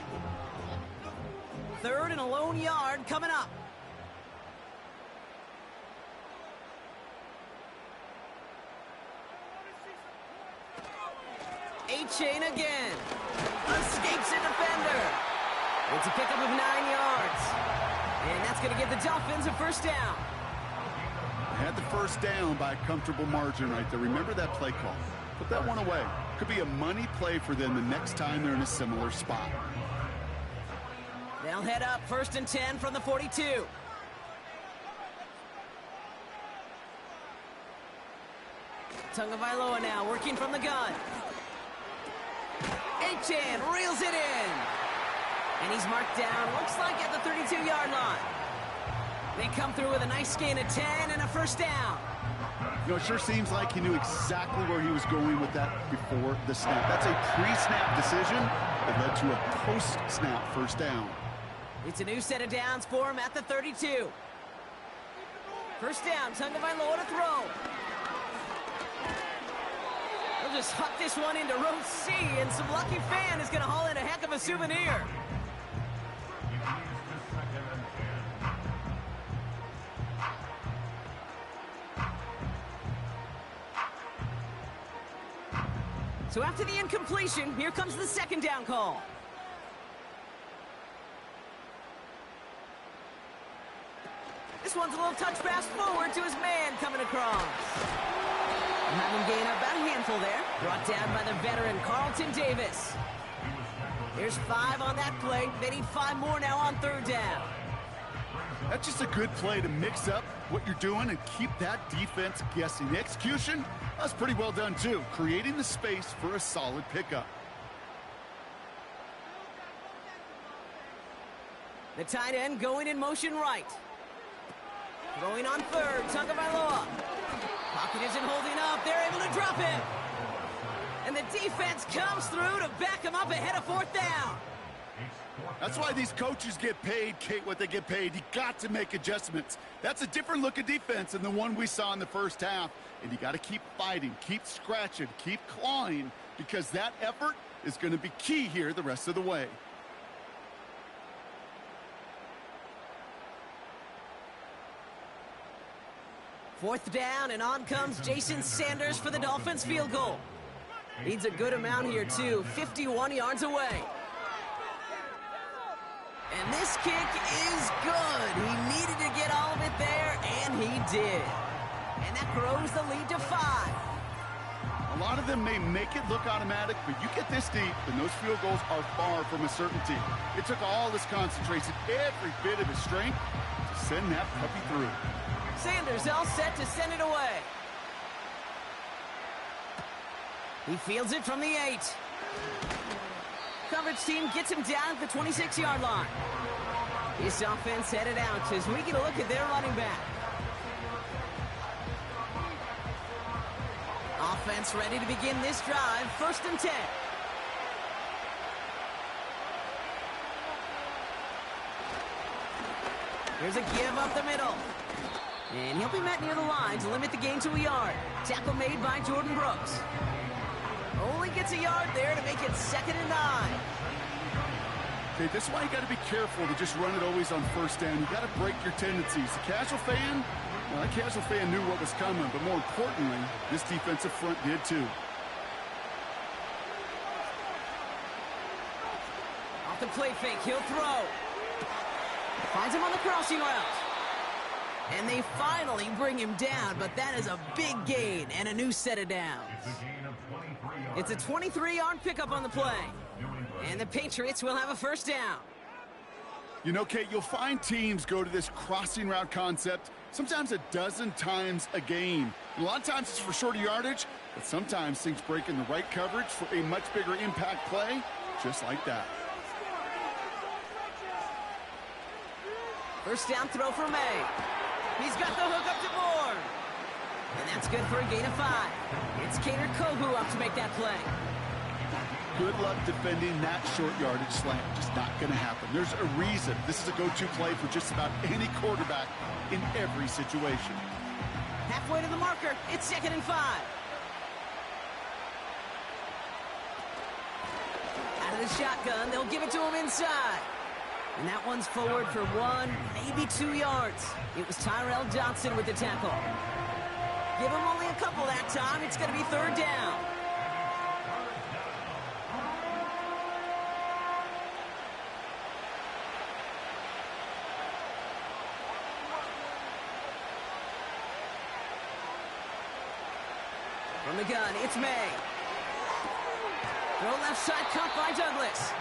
Third and a lone yard coming up. A-Chain again. Escapes a defender. It's a pickup of 9 yards. And that's going to give the Dolphins a first down. Had the first down by a comfortable margin right there. Remember that play call. Put that one away. Could be a money play for them the next time they're in a similar spot. They'll head up first and 10 from the 42. Tagovailoa now working from the gun. A-Chan reels it in. And he's marked down, looks like at the 32-yard line. They come through with a nice gain of 10 and a first down. You know, it sure seems like he knew exactly where he was going with that before the snap. That's a pre-snap decision that led to a post-snap first down. It's a new set of downs for him at the 32. First down, Tagovailoa to throw. They'll just huck this one into row C, and some lucky fan is going to haul in a heck of a souvenir. So after the incompletion, here comes the second down call. This one's a little touch pass forward to his man coming across. Have him gain about a handful there. Brought down by the veteran Carlton Davis. There's 5 on that play. They need 5 more now on third down. That's just a good play to mix up what you're doing and keep that defense guessing. The execution, that's pretty well done too. Creating the space for a solid pickup. The tight end going in motion right. Throwing on third, Tagovailoa. Pocket isn't holding up. They're able to drop it. And the defense comes through to back him up ahead of fourth down. That's why these coaches get paid, Kate, what they get paid. You got to make adjustments. That's a different look at defense than the one we saw in the first half. And you got to keep fighting, keep scratching, keep clawing, because that effort is going to be key here the rest of the way. Fourth down, and on comes Jason Sanders for the Dolphins field goal. Needs a good amount here, too. 51 yards away. And this kick is good. He needed to get all of it there, and he did. And that grows the lead to 5. A lot of them may make it look automatic, but you get this deep, and those field goals are far from a certainty. It took all his concentration, every bit of his strength, to send that puppy through. Sanders all set to send it away. He fields it from the 8. Coverage team gets him down at the 26-yard line. This offense headed out as we get a look at their running back. Offense ready to begin this drive. First and 10. Here's a give up the middle. And he'll be met near the line to limit the gain to a yard. Tackle made by Jordan Brooks. Only gets a yard there to make it 2nd and 9. Okay, this is why you got to be careful to just run it always on first down. You got to break your tendencies. The casual fan, well, that casual fan knew what was coming, but more importantly, this defensive front did too. Off the play fake, he'll throw. Finds him on the crossing route. And they finally bring him down, but that is a big gain and a new set of downs. It's a 23-yard pickup on the play. And the Patriots will have a first down. You know, Kate, you'll find teams go to this crossing route concept sometimes a dozen times a game. And a lot of times it's for shorter yardage, but sometimes things break in the right coverage for a much bigger impact play, just like that. First down throw for May. He's got the hook up to Bourne. And that's good for a gain of 5. It's Kader Kohu up to make that play. Good luck defending that short yardage slant. Just not going to happen. There's a reason this is a go-to play for just about any quarterback in every situation. Halfway to the marker. It's 2nd and 5. Out of the shotgun, they'll give it to him inside. And that one's forward for 1, maybe 2 yards. It was Tyrell Johnson with the tackle. Give him only a couple that time. It's going to be 3rd down. From the gun, it's May. Throw left side, caught by Douglas.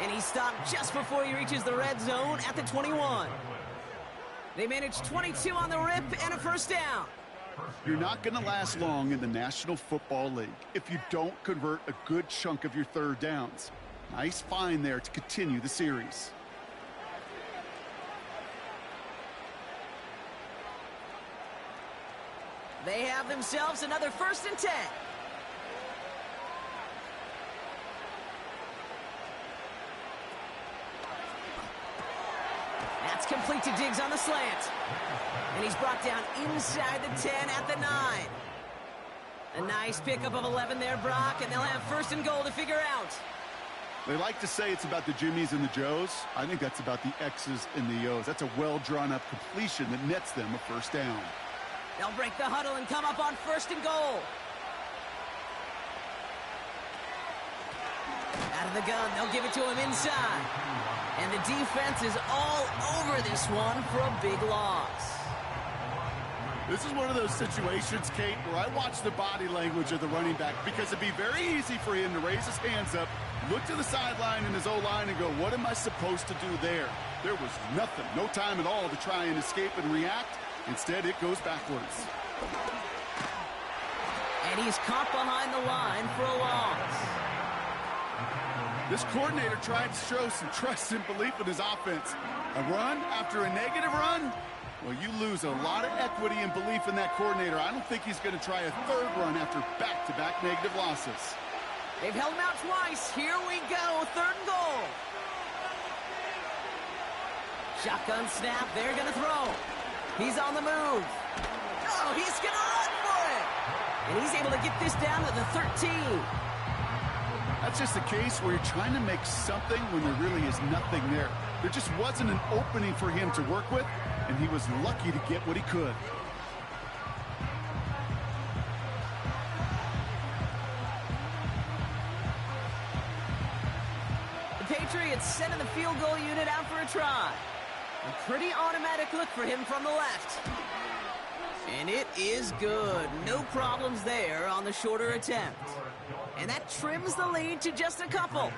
And he stopped just before he reaches the red zone at the 21. They managed 22 on the rip and a first down. You're not going to last long in the National Football League if you don't convert a good chunk of your 3rd downs. Nice find there to continue the series. They have themselves another 1st and 10. That's complete to Diggs on the slant. And he's brought down inside the 10 at the 9. A nice pickup of 11 there, Brock, and they'll have 1st and goal to figure out. They like to say it's about the Jimmies and the Joes. I think that's about the X's and the O's. That's a well-drawn-up completion that nets them a 1st down. They'll break the huddle and come up on 1st and goal. Out of the gun, they'll give it to him inside. And the defense is all over this one for a big loss. This is one of those situations, Kate, where I watch the body language of the running back because it'd be very easy for him to raise his hands up, look to the sideline in his O-line and go, what am I supposed to do there? There was nothing, no time at all to try and escape and react. Instead, it goes backwards. And he's caught behind the line for a loss. This coordinator tried to show some trust and belief in his offense. A run after a negative run? Well, you lose a lot of equity and belief in that coordinator. I don't think he's going to try a 3rd run after back-to-back negative losses. They've held him out twice. Here we go, 3rd and goal. Shotgun snap, they're going to throw. He's on the move. Oh, he's going to run for it. And he's able to get this down to the 13. That's just a case where you're trying to make something when there really is nothing there. There just wasn't an opening for him to work with, and he was lucky to get what he could. The Patriots sending the field goal unit out for a try. A pretty automatic look for him from the left. And it is good. No problems there on the shorter attempt. And that trims the lead to just a couple.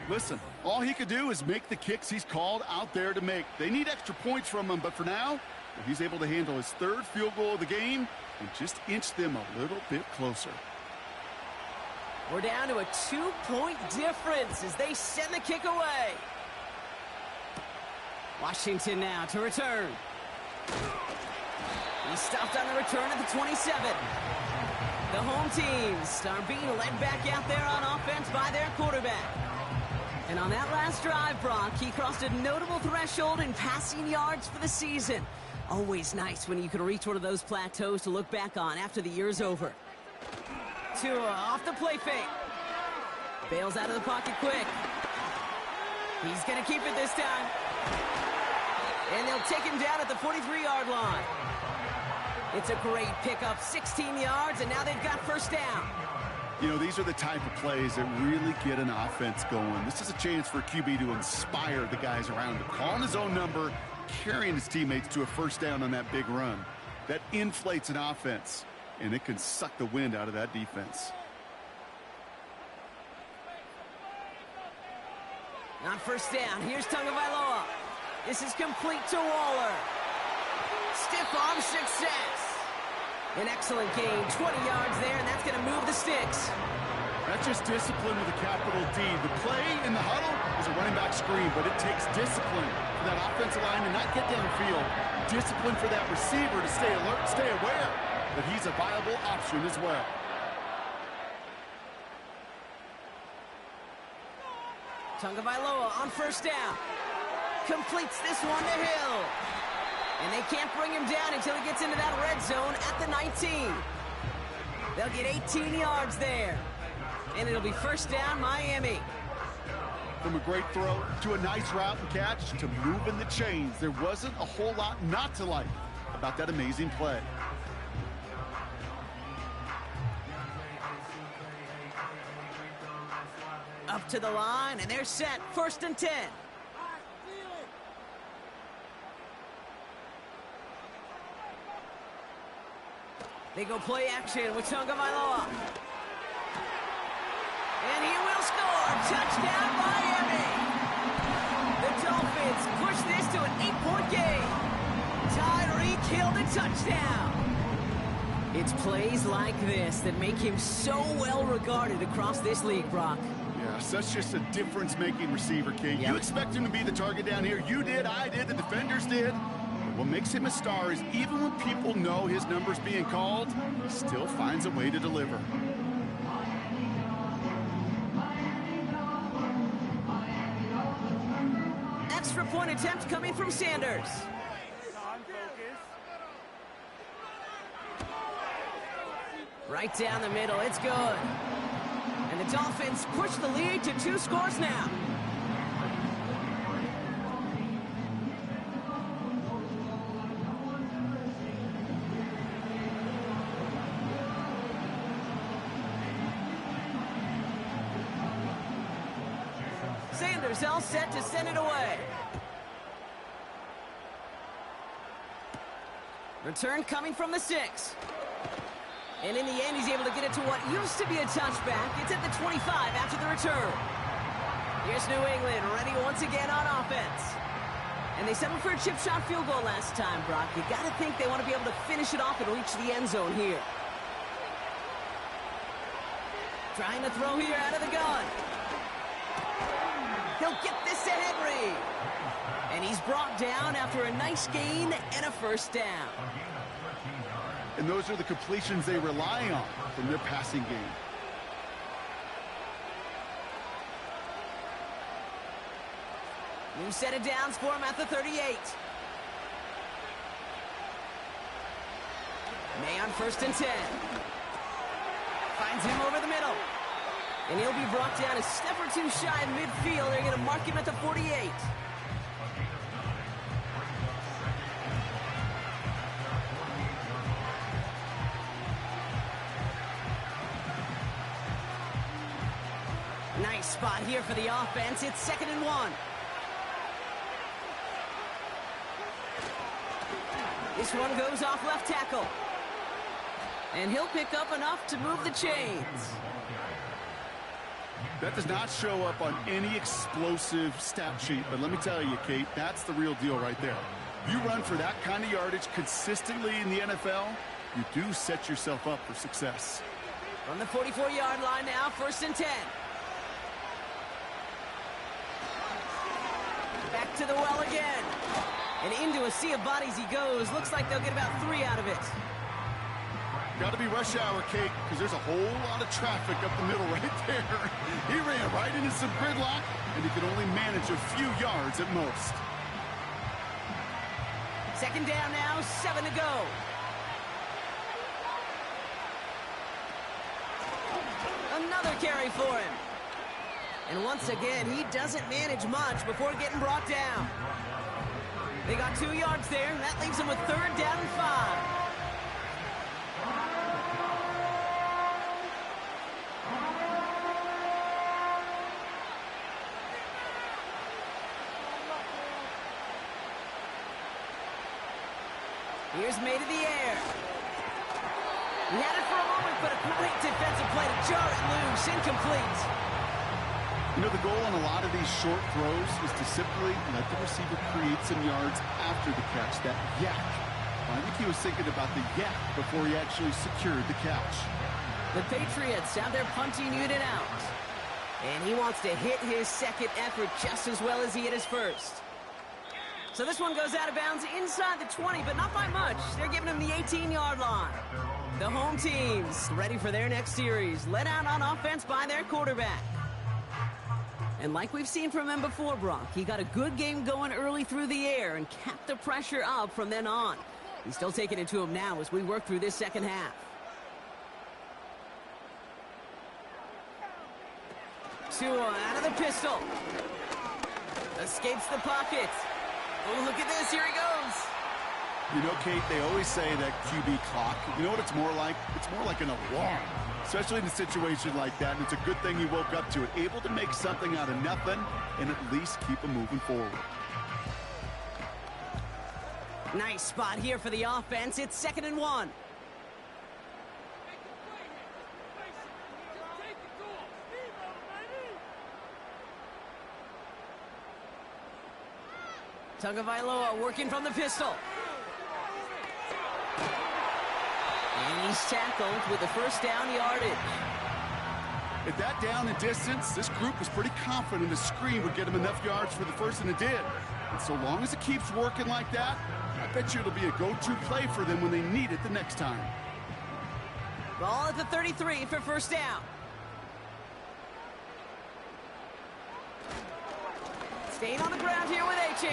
Listen, all he could do is make the kicks he's called out there to make. They need extra points from him, but for now, he's able to handle his 3rd field goal of the game and just inch them a little bit closer. We're down to a 2-point difference as they send the kick away. Washington now to return. He stopped on the return at the 27. The home teams are being led back out there on offense by their quarterback. And on that last drive, Brock, he crossed a notable threshold in passing yards for the season. Always nice when you can reach one of those plateaus to look back on after the year's over. Tua off the play fake. Bails out of the pocket quick. He's going to keep it this time. And they'll take him down at the 43-yard line. It's a great pickup, 16 yards, and now they've got 1st down. You know, these are the type of plays that really get an offense going. This is a chance for QB to inspire the guys around him. Calling his own number, carrying his teammates to a first down on that big run. That inflates an offense, and it can suck the wind out of that defense. On first down, here's Tagovailoa. This is complete to Waller. Stiff arm success. An excellent gain, 20 yards there, and that's going to move the sticks. That's just discipline with a capital D. The play in the huddle is a running back screen, but it takes discipline for that offensive line to not get downfield. Discipline for that receiver to stay alert, stay aware that he's a viable option as well. Tagovailoa on first down. Completes this one to Hill. And they can't bring him down until he gets into that red zone at the 19. They'll get 18 yards there. And it'll be first down, Miami. From a great throw to a nice route and catch to moving the chains. There wasn't a whole lot not to like about that amazing play. Up to the line, and they're set. First and 10. They go play action with Tagovailoa. And he will score. Touchdown, Miami. The Dolphins push this to an 8-point game. Tyreek Hill the touchdown. It's plays like this that make him so well regarded across this league, Brock. Yes, that's just a difference-making receiver, Kate. Yep. You expect him to be the target down here. You did, I did, the defenders did. What makes him a star is even when people know his number's being called, he still finds a way to deliver. Extra point attempt coming from Sanders. Right down the middle, it's good. And the Dolphins push the lead to 2 scores now. Sanders all set to send it away. Return coming from the 6. And in the end, he's able to get it to what used to be a touchback. It's at the 25 after the return. Here's New England ready once again on offense. And they settled for a chip shot field goal last time, Brock. You got to think they want to be able to finish it off and reach the end zone here. Trying to throw here out of the gun. He'll get this to Henry. And he's brought down after a nice gain and a first down. And those are the completions they rely on from their passing game. New set of downs for him at the 38. May on first and 10. Finds him over the middle. And he'll be brought down a step or two shy of midfield. They're going to mark him at the 48. Nice spot here for the offense. It's 2nd and 1. This one goes off left tackle. And he'll pick up enough to move the chains. That does not show up on any explosive stat sheet, but let me tell you, Kate, that's the real deal right there. You run for that kind of yardage consistently in the NFL, you do set yourself up for success. From the 44-yard line now, 1st and 10. Back to the well again. And into a sea of bodies he goes. Looks like they'll get about 3 out of it. Got to be rush hour, Kate, because there's a whole lot of traffic up the middle right there. He ran right into some gridlock, and he could only manage a few yards at most. 2nd down now, 7 to go. Another carry for him. And once again, he doesn't manage much before getting brought down. They got 2 yards there, and that leaves them with 3rd down and 5. Here's May to the air. He had it for a moment, but a great defensive play to jar it loose. Incomplete. You know, the goal on a lot of these short throws is to simply let the receiver create some yards after the catch, that yak. I think he was thinking about the yak before he actually secured the catch. The Patriots have their punting unit out. And he wants to hit his second effort just as well as he hit his first. So this one goes out of bounds inside the 20, but not by much. They're giving him the 18-yard line. The home team's ready for their next series, led out on offense by their quarterback. And like we've seen from him before, Brock, he got a good game going early through the air and kept the pressure up from then on. He's still taking it to him now as we work through this second half. Tua out of the pistol. Escapes the pocket. Oh, look at this. Here he goes. You know, Kate, they always say that QB clock. You know what it's more like? It's more like an alarm, especially in a situation like that. And it's a good thing he woke up to it. Able to make something out of nothing and at least keep him moving forward. Nice spot here for the offense. It's 2nd and 1. Tagovailoa working from the pistol. And he's tackled with the first down yardage. At that down and distance, this group was pretty confident the screen would get him enough yards for the first, and it did. And so long as it keeps working like that, I bet you it'll be a go-to play for them when they need it the next time. Ball at the 33 for first down. Staying on the ground here with Achane.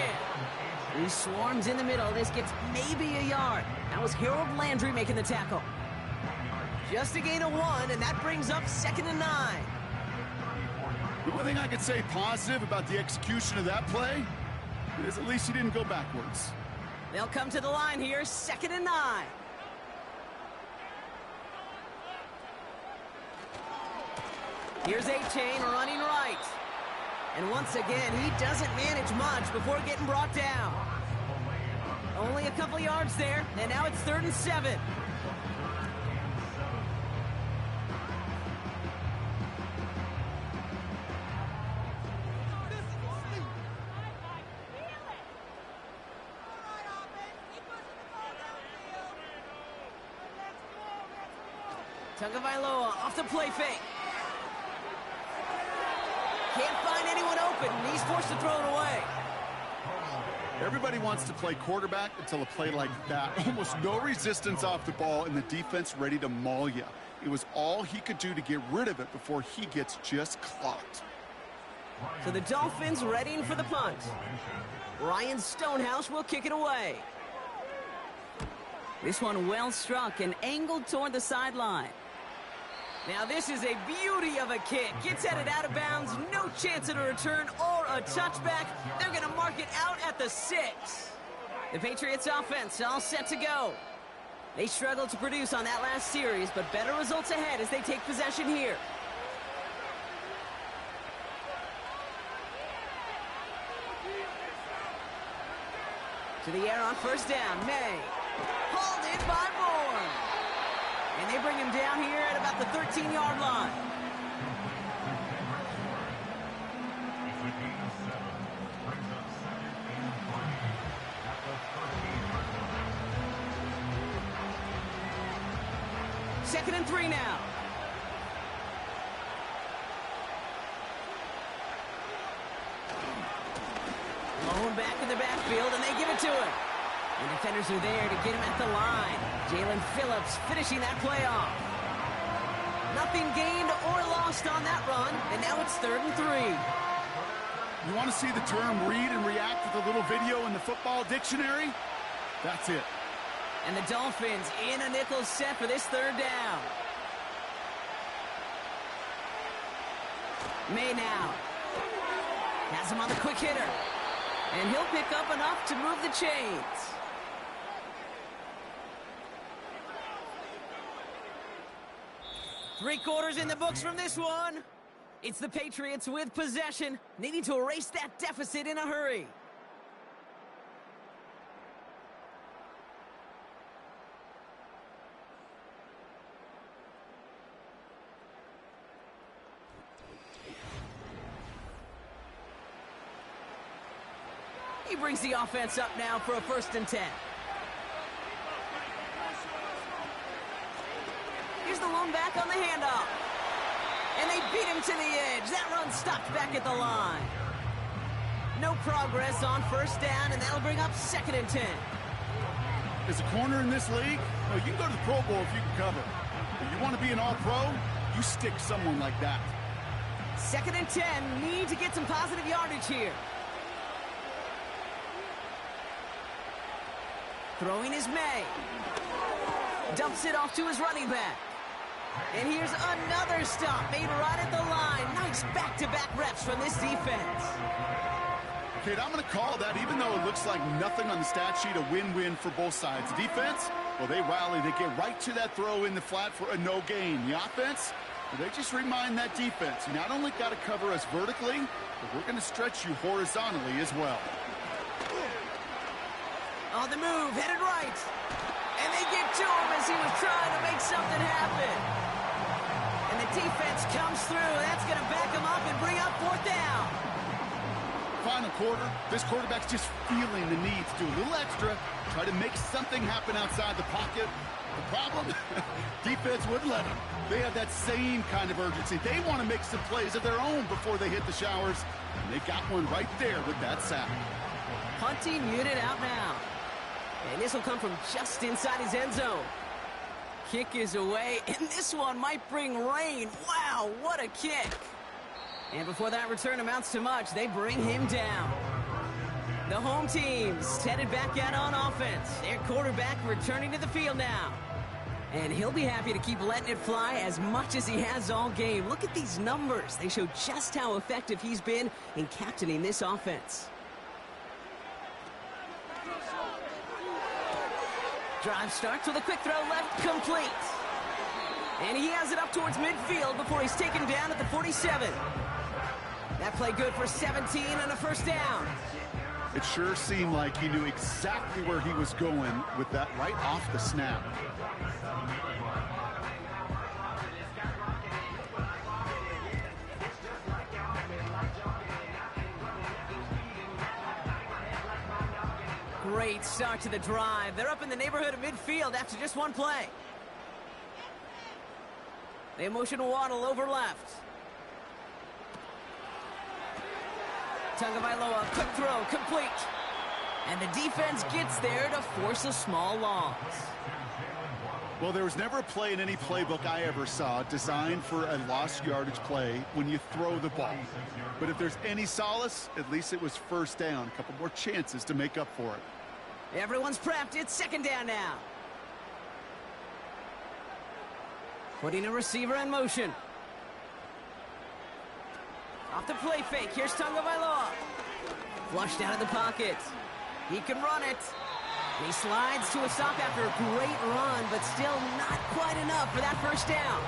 He swarms in the middle. This gets maybe a yard. That was Harold Landry making the tackle. Just a gain of 1, and that brings up 2nd and 9. The one thing I could say positive about the execution of that play is at least he didn't go backwards. They'll come to the line here, 2nd and 9. Here's Achane running right. And once again, he doesn't manage much before getting brought down. Only a couple yards there, and now it's 3rd and 7. Tagovailoa off the play fake. Can't find anyone open, and he's forced to throw it away. Everybody wants to play quarterback until a play like that. Almost no resistance off the ball, and the defense ready to maul you. It was all he could do to get rid of it before he gets just clocked. So the Dolphins readying for the punt. Ryan Stonehouse will kick it away. This one well struck and angled toward the sideline. Now this is a beauty of a kick. Gets headed out of bounds. No chance at a return or a touchback. They're going to mark it out at the 6. The Patriots offense all set to go. They struggled to produce on that last series, but better results ahead as they take possession here. To the air on first down. May. Hauled in by Bourne. And they bring him down here at about the 13-yard line. Second and 3 now. Lone back in the backfield, and they give it to him. The defenders are there to get him at the line. Jalen Phillips finishing that play off. Nothing gained or lost on that run, and now it's 3rd and 3. You want to see the term read and react with a little video in the football dictionary? That's it. And the Dolphins in a nickel set for this 3rd down. May now. Has him on the quick hitter. And he'll pick up enough to move the chains. Three-quarters in the books from this one. It's the Patriots with possession, needing to erase that deficit in a hurry. brings the offense up now for a 1st and 10. Here's the lone back on the handoff. And they beat him to the edge. That run stopped back at the line. No progress on 1st down, and that'll bring up 2nd and 10. As a corner in this league, you can go to the Pro Bowl if you can cover. If you want to be an all-pro, you stick someone like that. 2nd and 10, need to get some positive yardage here. Throwing is May. Dumps it off to his running back. And here's another stop made right at the line. Nice back-to-back reps from this defense. Kid, I'm going to call that, even though it looks like nothing on the stat sheet, a win-win for both sides. The defense, well, they rally. They get right to that throw in the flat for a no gain. The offense, well, they just remind that defense, you not only got to cover us vertically, but we're going to stretch you horizontally as well. On the move, headed right. And they get to him as he was trying to make something happen. And the defense comes through. That's going to back him up and bring up 4th down. Final quarter, this quarterback's just feeling the need to do a little extra, try to make something happen outside the pocket. The problem, defense wouldn't let them. They have that same kind of urgency. They want to make some plays of their own before they hit the showers, and they got one right there with that sack. Punting unit out now. And this will come from just inside his end zone. Kick is away, and this one might bring rain. Wow, what a kick. And before that return amounts to much, they bring him down. The home team's headed back out on offense. Their quarterback returning to the field now. And he'll be happy to keep letting it fly as much as he has all game. Look at these numbers. They show just how effective he's been in captaining this offense. Drive starts with a quick throw left, complete. And he has it up towards midfield before he's taken down at the 47. That play good for 17 and a 1st down. It sure seemed like he knew exactly where he was going with that right off the snap. Great start to the drive. They're up in the neighborhood of midfield after just one play. They motion Waddle over left. Tagovailoa, quick throw, complete. And the defense gets there to force a small loss. Well, there was never a play in any playbook I ever saw designed for a lost yardage play when you throw the ball. But if there's any solace, at least it was 1st down. A couple more chances to make up for it. Everyone's prepped. It's 2nd down now. Putting a receiver in motion. Off the play fake. Here's Tagovailoa. Flushed out of the pocket. He can run it. And he slides to a stop after a great run, but still not quite enough for that 1st down.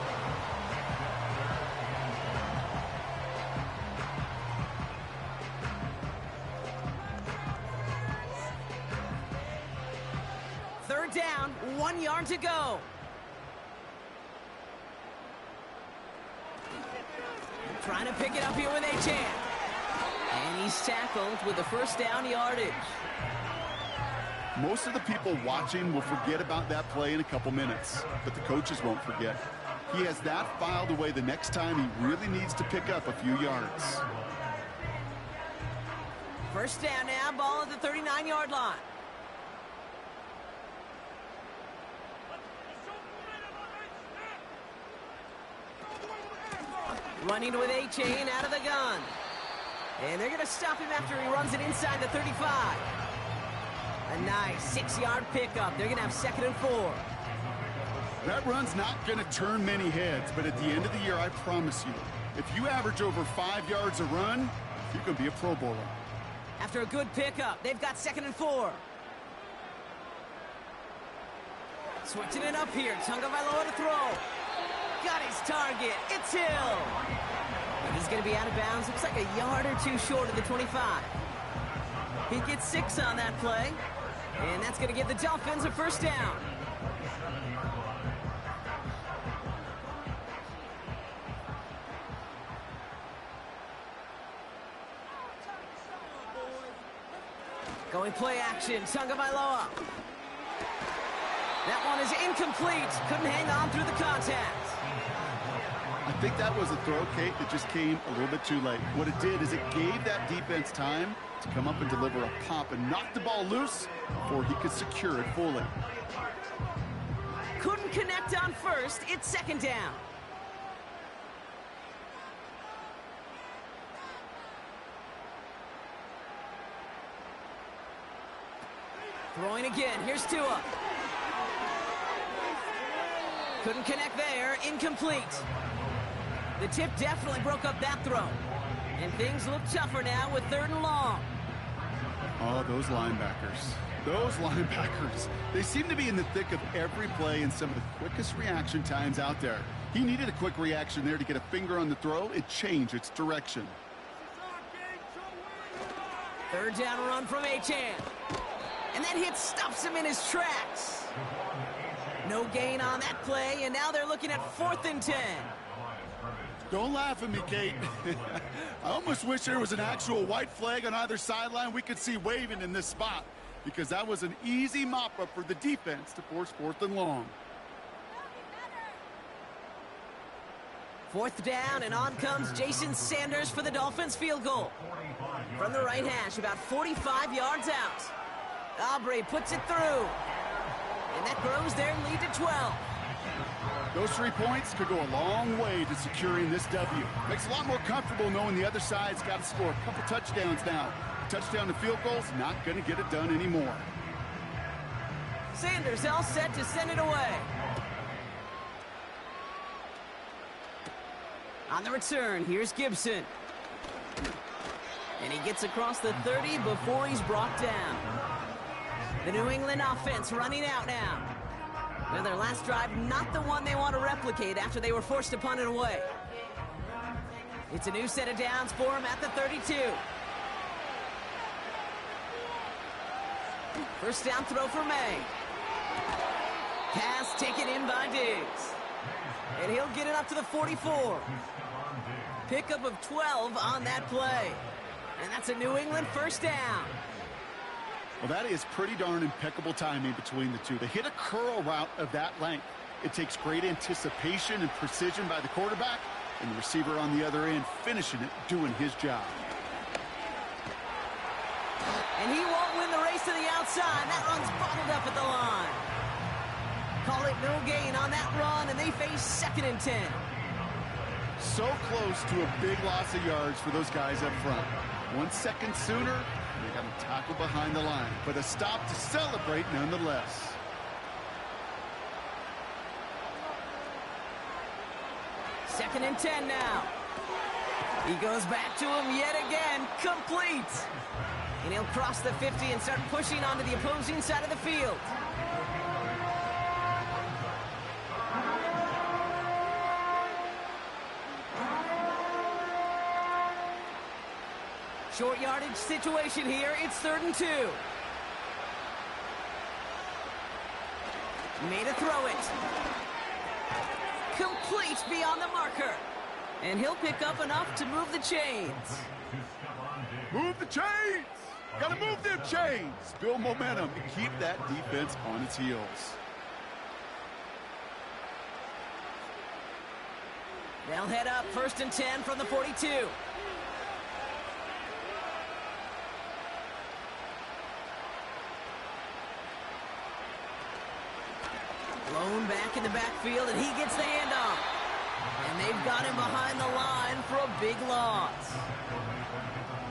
Third down, 1 yard to go. Trying to pick it up here with Achan. And he's tackled with the 1st down yardage. Most of the people watching will forget about that play in a couple minutes, but the coaches won't forget. He has that filed away the next time he really needs to pick up a few yards. 1st down now, ball at the 39-yard line. Running with Achan out of the gun. And they're going to stop him after he runs it inside the 35. A nice 6-yard pickup. They're going to have 2nd and 4. That run's not going to turn many heads, but at the end of the year, I promise you, if you average over 5 yards a run, you can be a Pro Bowler. After a good pickup, they've got 2nd and 4. Switching it up here. Tagovailoa to throw. Got his target. It's Hill. And he's going to be out of bounds. Looks like a yard or two short of the 25. He gets 6 on that play. And that's going to give the Dolphins a 1st down. Going play action, Tagovailoa. That one is incomplete. Couldn't hang on through the contact. I think that was a throw, Kate, that just came a little bit too late. What it did is it gave that defense time to come up and deliver a pop and knock the ball loose before he could secure it fully. Couldn't connect on first. It's second down. Throwing again. Here's Tua. Couldn't connect there. Incomplete. The tip definitely broke up that throw. And things look tougher now with 3rd and long. Oh, those linebackers. Those linebackers. They seem to be in the thick of every play and some of the quickest reaction times out there. He needed a quick reaction there to get a finger on the throw. It changed its direction. 3rd down run from Achane. And that hit stops him in his tracks. No gain on that play, and now they're looking at 4th and 10. Don't laugh at me, Kate. I almost wish there was an actual white flag on either sideline we could see waving in this spot, because that was an easy mop-up for the defense to force 4th and long. 4th down, and on comes Jason Sanders for the Dolphins field goal. From the right hash, about 45 yards out. Aubrey puts it through. And that grows their lead to 12. Those 3 points could go a long way to securing this W. Makes it a lot more comfortable knowing the other side's got to score a couple touchdowns now. A touchdown to field goal's not going to get it done anymore. Sanders all set to send it away. On the return, here's Gibson. And he gets across the 30 before he's brought down. The New England offense running out now. Well, their last drive, not the one they want to replicate after they were forced to punt it away. It's a new set of downs for him at the 32. First down throw for May. Pass taken in by Diggs. And he'll get it up to the 44. Pickup of 12 on that play. And that's a New England first down. Well, that is pretty darn impeccable timing between the two. They hit a curl route of that length. It takes great anticipation and precision by the quarterback, and the receiver on the other end finishing it, doing his job. And he won't win the race to the outside. That run's bottled up at the line. Call it no gain on that run, and they face 2nd and 10. So close to a big loss of yards for those guys up front. 1 second sooner, they got him tackled behind the line, but a stop to celebrate nonetheless. Second and 10 now. He goes back to him yet again, complete. And he'll cross the 50 and start pushing onto the opposing side of the field. Short yardage situation here. It's 3rd and 2. Made a throw it. Complete beyond the marker. And he'll pick up enough to move the chains. Move the chains! Gotta move them chains! Build momentum and keep that defense on its heels. They'll head up 1st and 10 from the 42. Blown back in the backfield, and he gets the handoff. And they've got him behind the line for a big loss.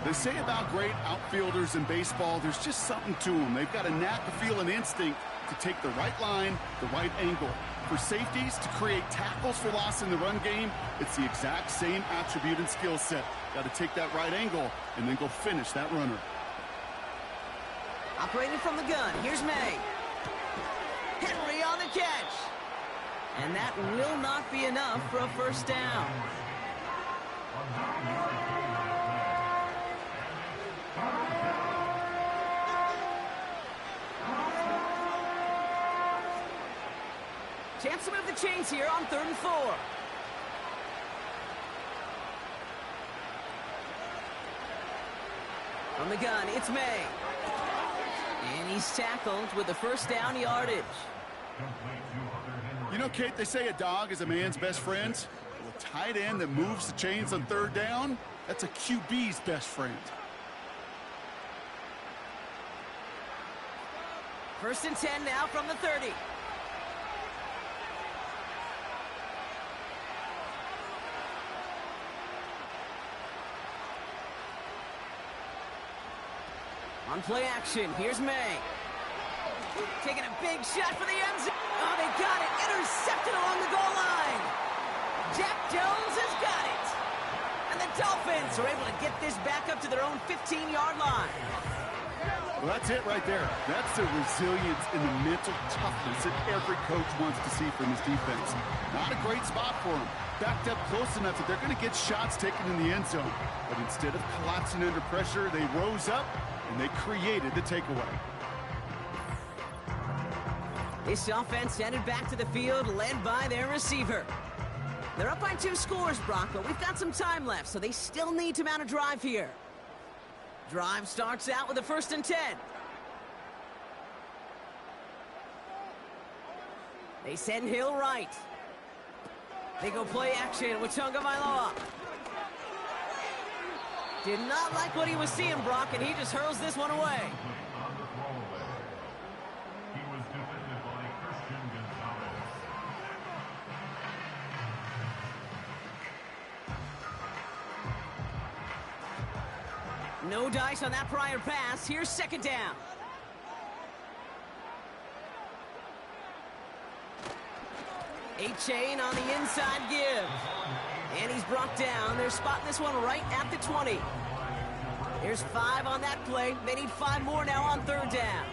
They say about great outfielders in baseball, there's just something to them. They've got a knack, a feel, and instinct to take the right line, the right angle. For safeties to create tackles for loss in the run game, it's the exact same attribute and skill set. Got to take that right angle and then go finish that runner. Operating from the gun, here's May. Henry on the catch. And that will not be enough for a first down. Chance to move the chains here on 3rd and 4. From the gun, it's May. And he's tackled with the first down yardage. You know, Kate, they say a dog is a man's best friend. Well, a tight end that moves the chains on third down, that's a QB's best friend. First and 10 now from the 30. On play action, here's May. Taking a big shot for the end zone. Oh, they got it. Intercepted along the goal line. Jack Jones has got it. And the Dolphins are able to get this back up to their own 15-yard line. Well, that's it right there. That's the resilience and the mental toughness that every coach wants to see from his defense. Not a great spot for him. Backed up close enough that they're going to get shots taken in the end zone. But instead of collapsing under pressure, they rose up and they created the takeaway. This offense headed back to the field, led by their receiver. They're up by 2 scores, Brock, but we've got some time left, so they still need to mount a drive here. Drive starts out with a first and 10. They send Hill right. They go play action with Tagovailoa. Did not like what he was seeing, Brock, and he just hurls this one away. No dice on that prior pass. Here's second down. A-Chain on the inside give. And he's brought down. They're spotting this one right at the 20. There's 5 on that play. They need 5 more now on third down.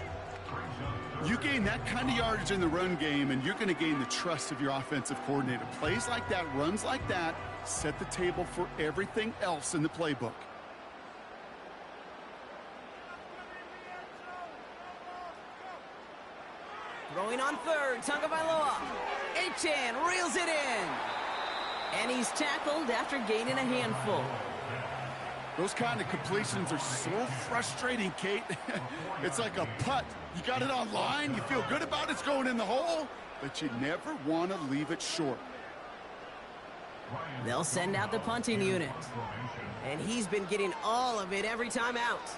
You gain that kind of yardage in the run game, and you're going to gain the trust of your offensive coordinator. Plays like that, runs like that, set the table for everything else in the playbook. Throwing on third, Tagovailoa. A-Chan reels it in. And he's tackled after gaining a handful. Those kind of completions are so frustrating, Kate. It's like a putt. You got it on line, you feel good about it's going in the hole, but you never want to leave it short. They'll send out the punting unit. And he's been getting all of it every time out.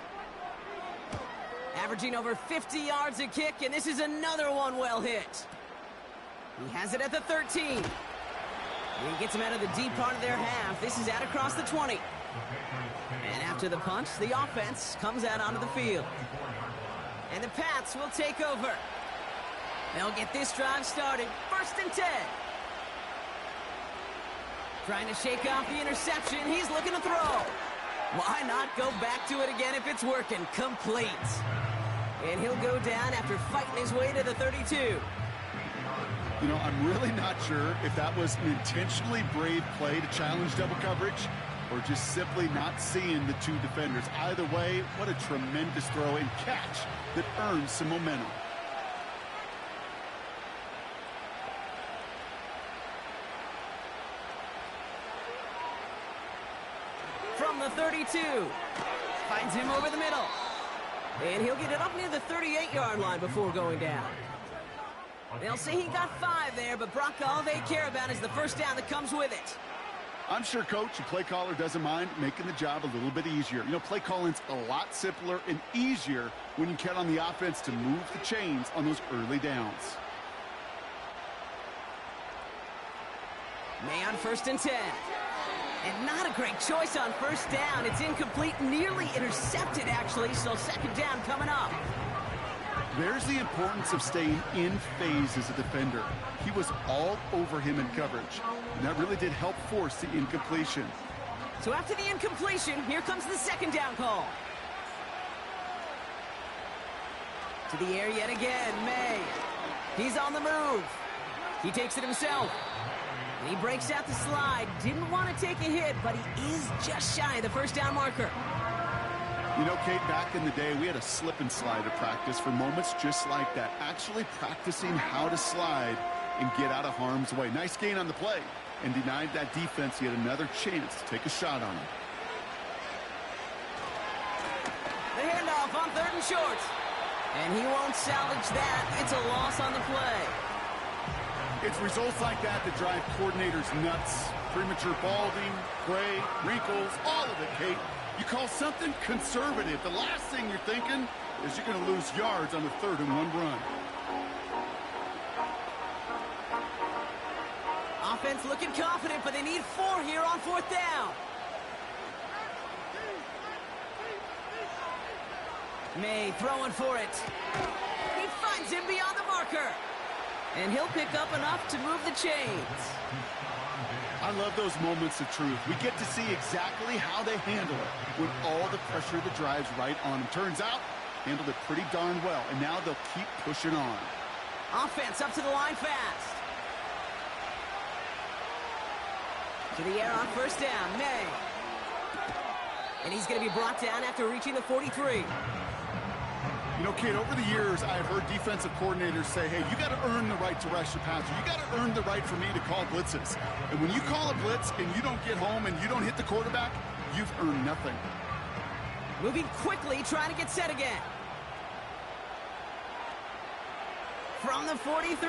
Averaging over 50 yards a kick, and this is another one well hit. He has it at the 13. And he gets him out of the deep part of their half. This is out across the 20. And after the punch, the offense comes out onto the field. And the Pats will take over. They'll get this drive started. First and 10. Trying to shake off the interception. He's looking to throw. Why not go back to it again if it's working? Complete. And he'll go down after fighting his way to the 32. You know, I'm really not sure if that was an intentionally brave play to challenge double coverage or just simply not seeing the 2 defenders. Either way, what a tremendous throw and catch that earns some momentum. From the 32, finds him over the middle. And he'll get it up near the 38-yard line before going down. They'll say he got 5 there, but Brock, all they care about is the first down that comes with it. I'm sure Coach, the play caller, doesn't mind making the job a little bit easier. You know, play calling's a lot simpler and easier when you count on the offense to move the chains on those early downs. May on first and 10. And not a great choice on first down. It's incomplete, nearly intercepted, actually, so second down coming up. There's the importance of staying in phase as a defender. He was all over him in coverage, and that really did help force the incompletion. So after the incompletion, here comes the second down call. To the air yet again, May. He's on the move. He takes it himself. And he breaks out the slide. Didn't want to take a hit, but he is just shy of the first down marker. You know, Kate, back in the day, we had a slip and slide at practice for moments just like that. Actually practicing how to slide and get out of harm's way. Nice gain on the play, and denied that defense yet another chance to take a shot on him. The handoff on third and short. And he won't salvage that. It's a loss on the play. It's results like that that drive coordinators nuts. Premature balding, gray, wrinkles, all of it, Kate. You call something conservative. The last thing you're thinking is you're going to lose yards on the 3rd and 1 run. Offense looking confident, but they need 4 here on 4th down. May throwing for it. He finds him beyond the marker. And he'll pick up enough to move the chains. I love those moments of truth. We get to see exactly how they handle it when all the pressure that drives right on them. Turns out, handled it pretty darn well, and now they'll keep pushing on. Offense up to the line fast. To the air on 1st down, May. And he's going to be brought down after reaching the 43. You know, Kate, over the years, I've heard defensive coordinators say, hey, you got to earn the right to rush the passer. You got to earn the right for me to call blitzes. And when you call a blitz and you don't get home and you don't hit the quarterback, you've earned nothing. Moving quickly, trying to get set again. From the 43.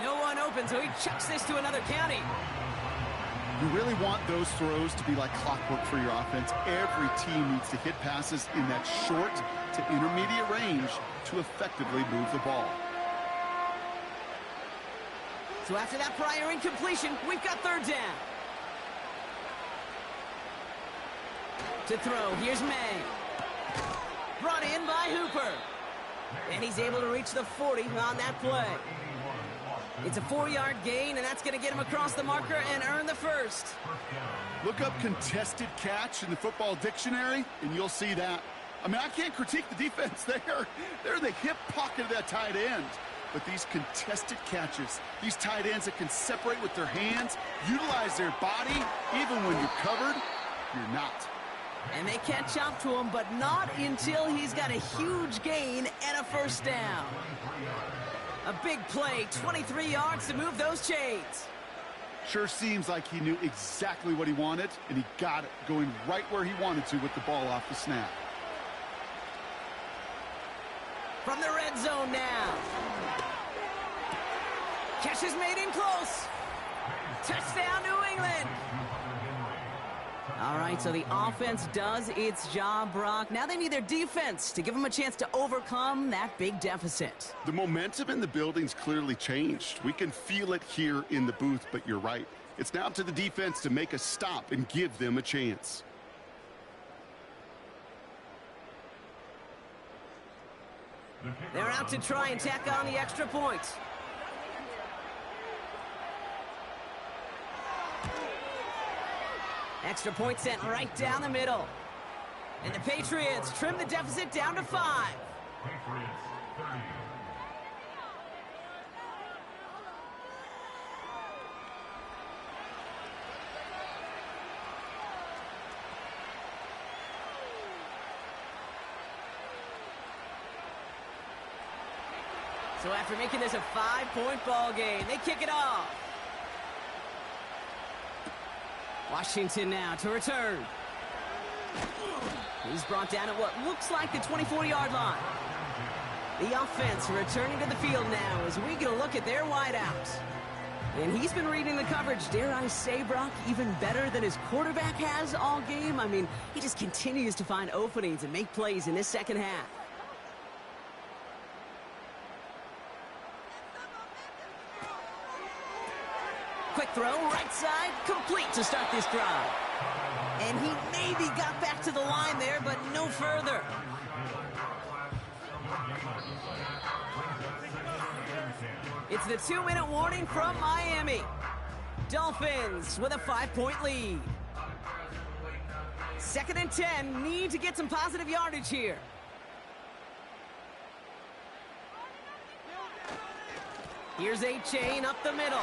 No one open, so he chucks this to another county. You really want those throws to be like clockwork for your offense. Every team needs to hit passes in that short to intermediate range to effectively move the ball. So after that prior incompletion, we've got 3rd down. To throw, here's May. Brought in by Hooper. And he's able to reach the 40 on that play. It's a 4-yard gain, and that's going to get him across the marker and earn the 1st. Look up contested catch in the football dictionary, and you'll see that. I mean, I can't critique the defense there. They're the hip pocket of that tight end. But these contested catches, these tight ends that can separate with their hands, utilize their body, even when you're covered, you're not. And they catch up to him, but not until he's got a huge gain and a 1st down. A big play, 23 yards to move those chains. Sure seems like he knew exactly what he wanted, and he got it, going right where he wanted to with the ball off the snap. From the red zone now. Catch is made in close. Touchdown, New England. All right, so the offense does its job, Brock. Now they need their defense to give them a chance to overcome that big deficit. The momentum in the building's clearly changed. We can feel it here in the booth, but you're right. It's now to the defense to make a stop and give them a chance. They're out to try and tack on the extra point. Extra point sent right down the middle. And the Patriots trim the deficit down to 5. So after making this a 5-point ball game, they kick it off. Washington now to return. He's brought down at what looks like the 24-yard line. The offense returning to the field now as we get a look at their wideouts. And he's been reading the coverage, dare I say, Brock, even better than his quarterback has all game. I mean, he just continues to find openings and make plays in this second half. Quick throw, right side, complete to start this drive. And he maybe got back to the line there, but no further. It's the 2-minute warning from Miami. Dolphins with a 5-point lead. 2nd and 10, need to get some positive yardage here. Here's a chain up the middle.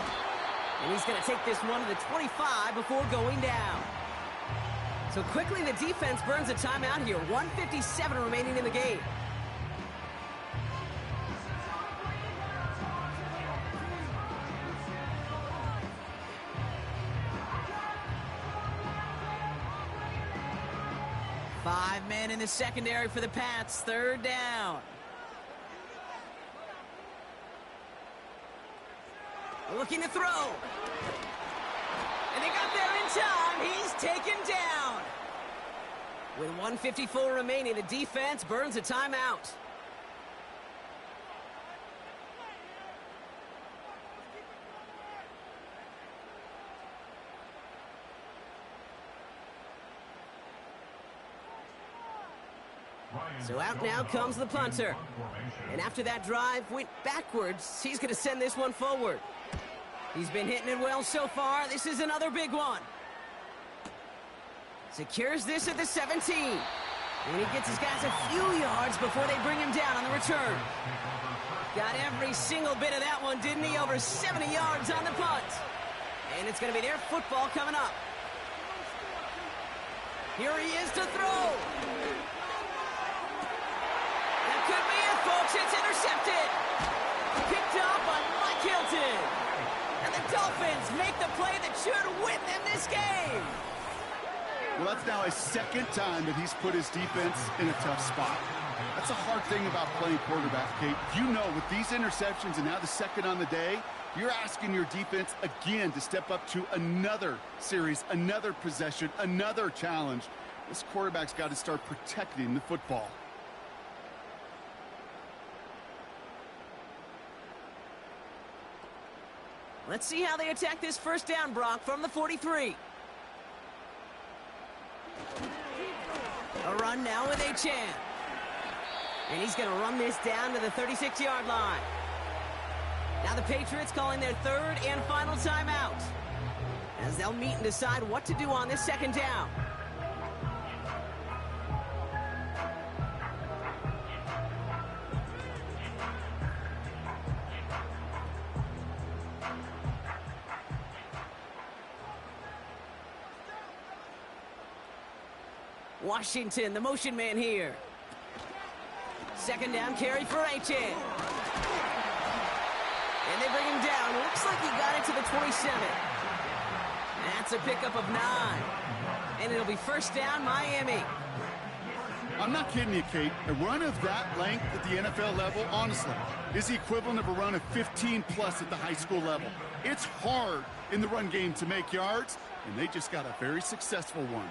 And he's going to take this one to the 25 before going down. So quickly the defense burns a timeout here. 1:57 remaining in the game. 5 men in the secondary for the Pats. 3rd down. Looking to throw. And they got there in time. He's taken down. With 1:54 remaining, the defense burns a timeout. So out now comes the punter. And after that drive went backwards, he's going to send this one forward. He's been hitting it well so far. This is another big one. Secures this at the 17. And he gets his guys a few yards before they bring him down on the return. Got every single bit of that one, didn't he? Over 70 yards on the punt. And it's going to be their football coming up. Here he is to throw. That could be it, folks. It's intercepted. Picked up by Mike Hilton. And the Dolphins make the play that should win them this game. Well, that's now his 2nd time that he's put his defense in a tough spot. That's a hard thing about playing quarterback, Kate. You know, with these interceptions and now the 2nd on the day, you're asking your defense again to step up to another series, another possession, another challenge. This quarterback's got to start protecting the football. Let's see how they attack this 1st down, Brock, from the 43. A run now with Achane. And he's going to run this down to the 36-yard line. Now the Patriots calling their 3rd and final timeout, as they'll meet and decide what to do on this 2nd down. Washington, the motion man here. 2nd down carry for Achane. And they bring him down. Looks like he got it to the 27. That's a pickup of 9. And it'll be 1st down, Miami. I'm not kidding you, Kate. A run of that length at the NFL level, honestly, is the equivalent of a run of 15-plus at the high school level. It's hard in the run game to make yards, and they just got a very successful one.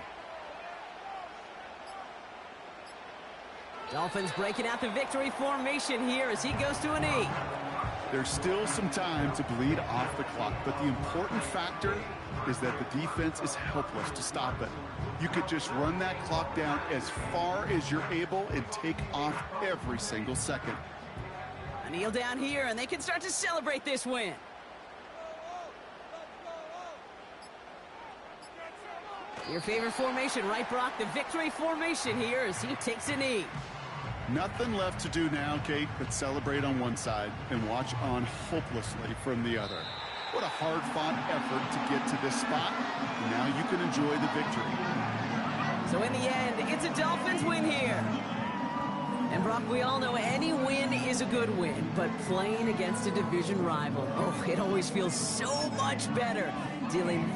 Dolphins breaking out the victory formation here as he goes to a knee. There's still some time to bleed off the clock, but the important factor is that the defense is helpless to stop it. You could just run that clock down as far as you're able and take off every single second. A kneel down here, and they can start to celebrate this win. Your favorite formation, right, Brock? The victory formation here as he takes a knee. Nothing left to do now, Kate, but celebrate on one side and watch on hopelessly from the other. What a hard-fought effort to get to this spot. And now you can enjoy the victory. So in the end, it's a Dolphins win here. And Brock, we all know any win is a good win, but playing against a division rival, oh, it always feels so much better dealing that